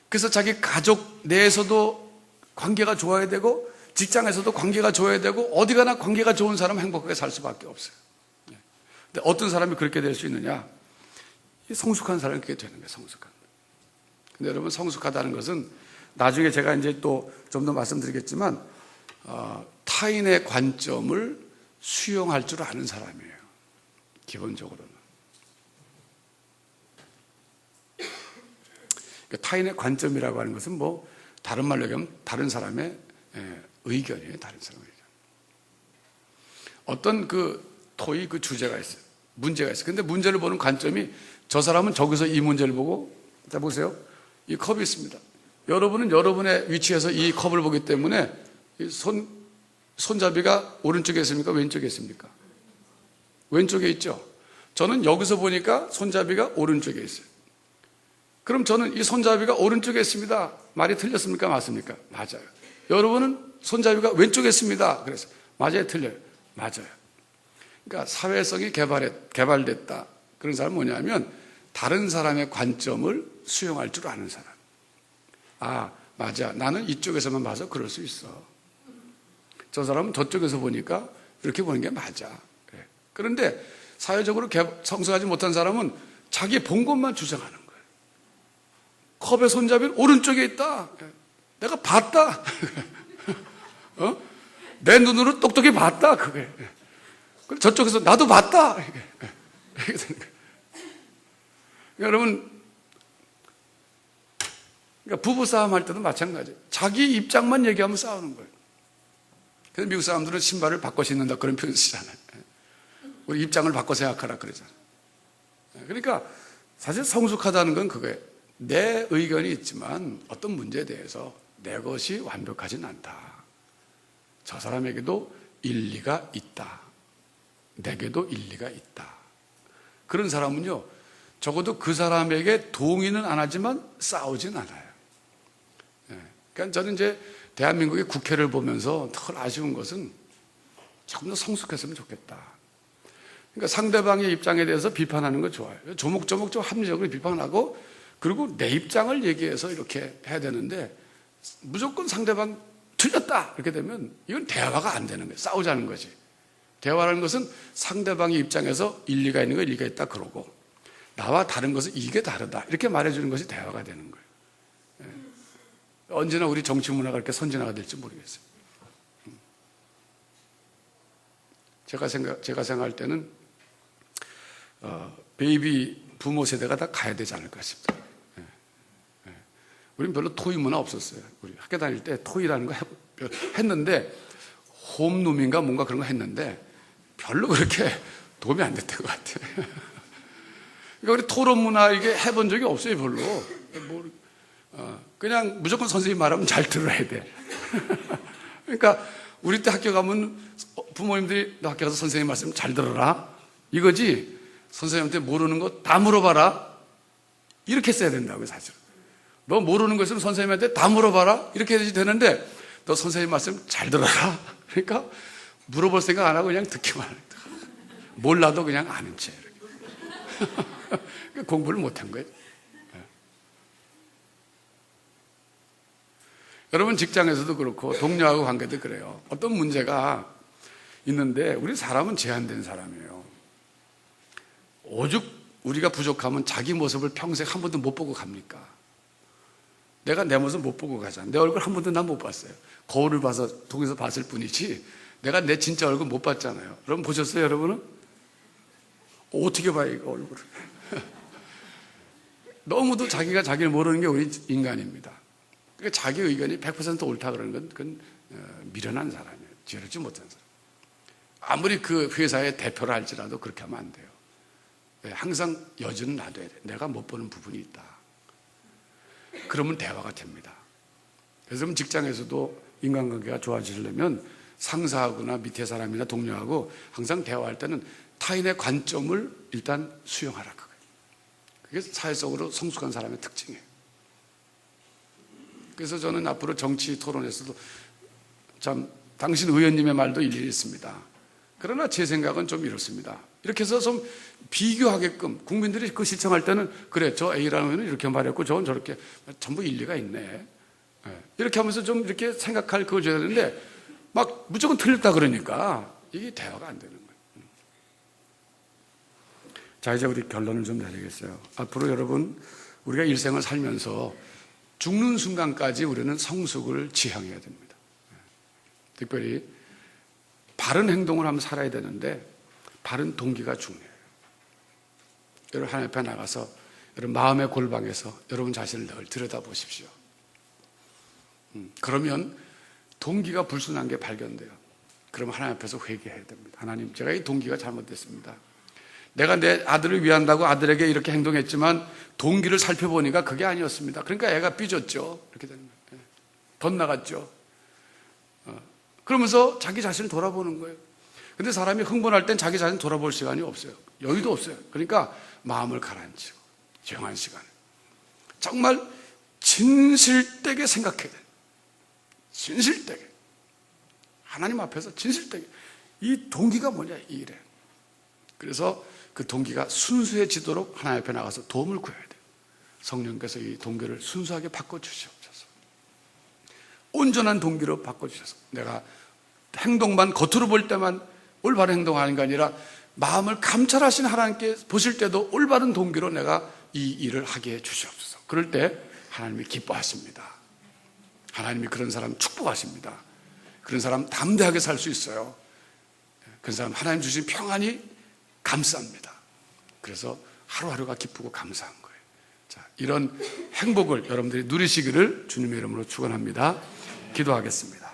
그래서 자기 가족 내에서도 관계가 좋아야 되고, 직장에서도 관계가 좋아야 되고, 어디 가나 관계가 좋은 사람은 행복하게 살 수밖에 없어요. 근데 어떤 사람이 그렇게 될 수 있느냐? 성숙한 사람이 그렇게 되는 거예요, 성숙한. 근데 여러분, 성숙하다는 것은 나중에 제가 이제 또 좀 더 말씀드리겠지만, 타인의 관점을 수용할 줄 아는 사람이에요, 기본적으로는. 그러니까 타인의 관점이라고 하는 것은 뭐 다른 말로 얘기하면 다른 사람의 의견이에요, 다른 사람의 의견. 어떤 토의 주제가 있어요, 문제가 있어요. 근데 문제를 보는 관점이, 저 사람은 저기서 이 문제를 보고, 자 보세요, 이 컵이 있습니다. 여러분은 여러분의 위치에서 이 컵을 보기 때문에 이 손잡이가 오른쪽에 있습니까, 왼쪽에 있습니까? 왼쪽에 있죠. 저는 여기서 보니까 손잡이가 오른쪽에 있어요. 그럼 저는 이 손잡이가 오른쪽에 있습니다. 말이 틀렸습니까, 맞습니까? 맞아요. 여러분은 손잡이가 왼쪽에 있습니다. 그래서 맞아요, 틀려요? 맞아요. 그러니까 사회성이 개발됐다. 그런 사람은 뭐냐면, 다른 사람의 관점을 수용할 줄 아는 사람. 맞아, 나는 이쪽에서만 봐서 그럴 수 있어. 저 사람은 저쪽에서 보니까 이렇게 보는 게 맞아. 그래. 그런데 사회적으로 성숙하지 못한 사람은 자기 본 것만 주장하는 거예요. 컵의 손잡이는 오른쪽에 있다. 내가 봤다. 내 눈으로 똑똑히 봤다, 그게. 저쪽에서 나도 봤다. 이렇게 되는 거예요. 여러분, 그러니까 부부싸움 할 때도 마찬가지예요. 자기 입장만 얘기하면 싸우는 거예요. 그래서 미국 사람들은 신발을 바꿔 신는다, 그런 표현 쓰잖아요. 우리 입장을 바꿔 생각하라 그러잖아요. 그러니까 사실 성숙하다는 건 그거예요. 내 의견이 있지만 어떤 문제에 대해서 내 것이 완벽하진 않다. 저 사람에게도 일리가 있다. 내게도 일리가 있다. 그런 사람은요, 적어도 그 사람에게 동의는 안 하지만 싸우진 않아요. 그러니까 저는 이제 대한민국의 국회를 보면서 더 아쉬운 것은 조금 더 성숙했으면 좋겠다. 그러니까 상대방의 입장에 대해서 비판하는 거 좋아요. 조목조목 좀 합리적으로 비판하고, 그리고 내 입장을 얘기해서 이렇게 해야 되는데, 무조건 상대방 틀렸다 이렇게 되면 이건 대화가 안 되는 거예요. 싸우자는 거지. 대화라는 것은 상대방의 입장에서 일리가 있는 거 일리가 있다 그러고, 나와 다른 것은 이게 다르다 이렇게 말해주는 것이 대화가 되는 거예요. 언제나 우리 정치 문화가 그렇게 선진화가 될지 모르겠어요. 제가 생각할 때는 베이비 부모 세대가 다 가야 되지 않을까 싶다. 우리는 별로 토이 문화 없었어요. 우리 학교 다닐 때 토이라는 거 했는데, 홈룸인가 뭔가 그런 거 했는데 별로 그렇게 도움이 안 됐던 것 같아요. 그러니까 우리 토론 문화 이게 해본 적이 없어요, 별로. 그냥 무조건 선생님 말하면 잘 들어야 돼. 그러니까 우리 때 학교 가면 부모님들이 너 학교 가서 선생님 말씀 잘 들어라 이거지, 선생님한테 모르는 거 다 물어봐라 이렇게 써야 된다고요. 사실은 너 모르는 거 있으면 선생님한테 다 물어봐라 이렇게 해야지 되는데, 너 선생님 말씀 잘 들어라. 그러니까 물어볼 생각 안 하고 그냥 듣기만 합니다. 몰라도 그냥 아는 채 공부를 못한 거예요. 여러분 직장에서도 그렇고 동료하고 관계도 그래요. 어떤 문제가 있는데 우리 사람은 제한된 사람이에요. 오죽 우리가 부족하면 자기 모습을 평생 한 번도 못 보고 갑니까? 내가 내 모습 못 보고 가잖아. 내 얼굴 한 번도 난 못 봤어요. 거울을 봐서 통해서 봤을 뿐이지 내가 내 진짜 얼굴 못 봤잖아요. 여러분 보셨어요? 여러분은? 어떻게 봐요 이거 얼굴을. 너무도 자기가 자기를 모르는 게 우리 인간입니다. 그러니까 자기 의견이 100% 옳다 그러는 건 그건 미련한 사람이에요. 지혜롭지 못한 사람. 아무리 그 회사의 대표를 할지라도 그렇게 하면 안 돼요. 항상 여지는 놔둬야 돼. 내가 못 보는 부분이 있다. 그러면 대화가 됩니다. 그래서 직장에서도 인간관계가 좋아지려면 상사하거나 밑에 사람이나 동료하고 항상 대화할 때는 타인의 관점을 일단 수용하라. 그게 사회적으로 성숙한 사람의 특징이에요. 그래서 저는 앞으로 정치 토론에서도 참 당신 의원님의 말도 일리 있습니다. 그러나 제 생각은 좀 이렇습니다. 이렇게 해서 좀 비교하게끔 국민들이 그 시청할 때는 그래 저 A라는 의원은 이렇게 말했고 저건 저렇게 전부 일리가 있네. 이렇게 하면서 좀 이렇게 생각할 그걸 줘야 되는데 막 무조건 틀렸다 그러니까 이게 대화가 안 되는 거예요. 자, 이제 우리 결론을 좀 내리겠어요. 앞으로 여러분 우리가 일생을 살면서 죽는 순간까지 우리는 성숙을 지향해야 됩니다. 특별히 바른 행동을 하면 살아야 되는데 바른 동기가 중요해요. 여러분 하나님 앞에 나가서 여러분 마음의 골방에서 여러분 자신을 늘 들여다보십시오. 그러면 동기가 불순한 게 발견돼요. 그러면 하나님 앞에서 회개해야 됩니다. 하나님, 제가 이 동기가 잘못됐습니다. 내가 내 아들을 위한다고 아들에게 이렇게 행동했지만 동기를 살펴보니까 그게 아니었습니다. 그러니까 애가 삐졌죠. 이렇게 되는 거예요. 덧나갔죠. 그러면서 자기 자신을 돌아보는 거예요. 근데 사람이 흥분할 땐 자기 자신을 돌아볼 시간이 없어요. 여유도 없어요. 그러니까 마음을 가라앉히고 조용한 시간, 정말 진실되게 생각해야 돼요. 진실되게 하나님 앞에서 진실되게 이 동기가 뭐냐 이 일에. 그래서 그 동기가 순수해지도록 하나님 앞에 나가서 도움을 구해야 돼요. 성령께서 이 동기를 순수하게 바꿔주시옵소서. 온전한 동기로 바꿔주셔서 내가 행동만 겉으로 볼 때만 올바른 행동하는 게 아니라 마음을 감찰하신 하나님께 보실 때도 올바른 동기로 내가 이 일을 하게 해 주시옵소서. 그럴 때 하나님이 기뻐하십니다. 하나님이 그런 사람 축복하십니다. 그런 사람 담대하게 살 수 있어요. 그런 사람 하나님 주신 평안이 감사합니다. 그래서 하루하루가 기쁘고 감사한 거예요. 자, 이런 행복을 여러분들이 누리시기를 주님의 이름으로 축원합니다. 기도하겠습니다.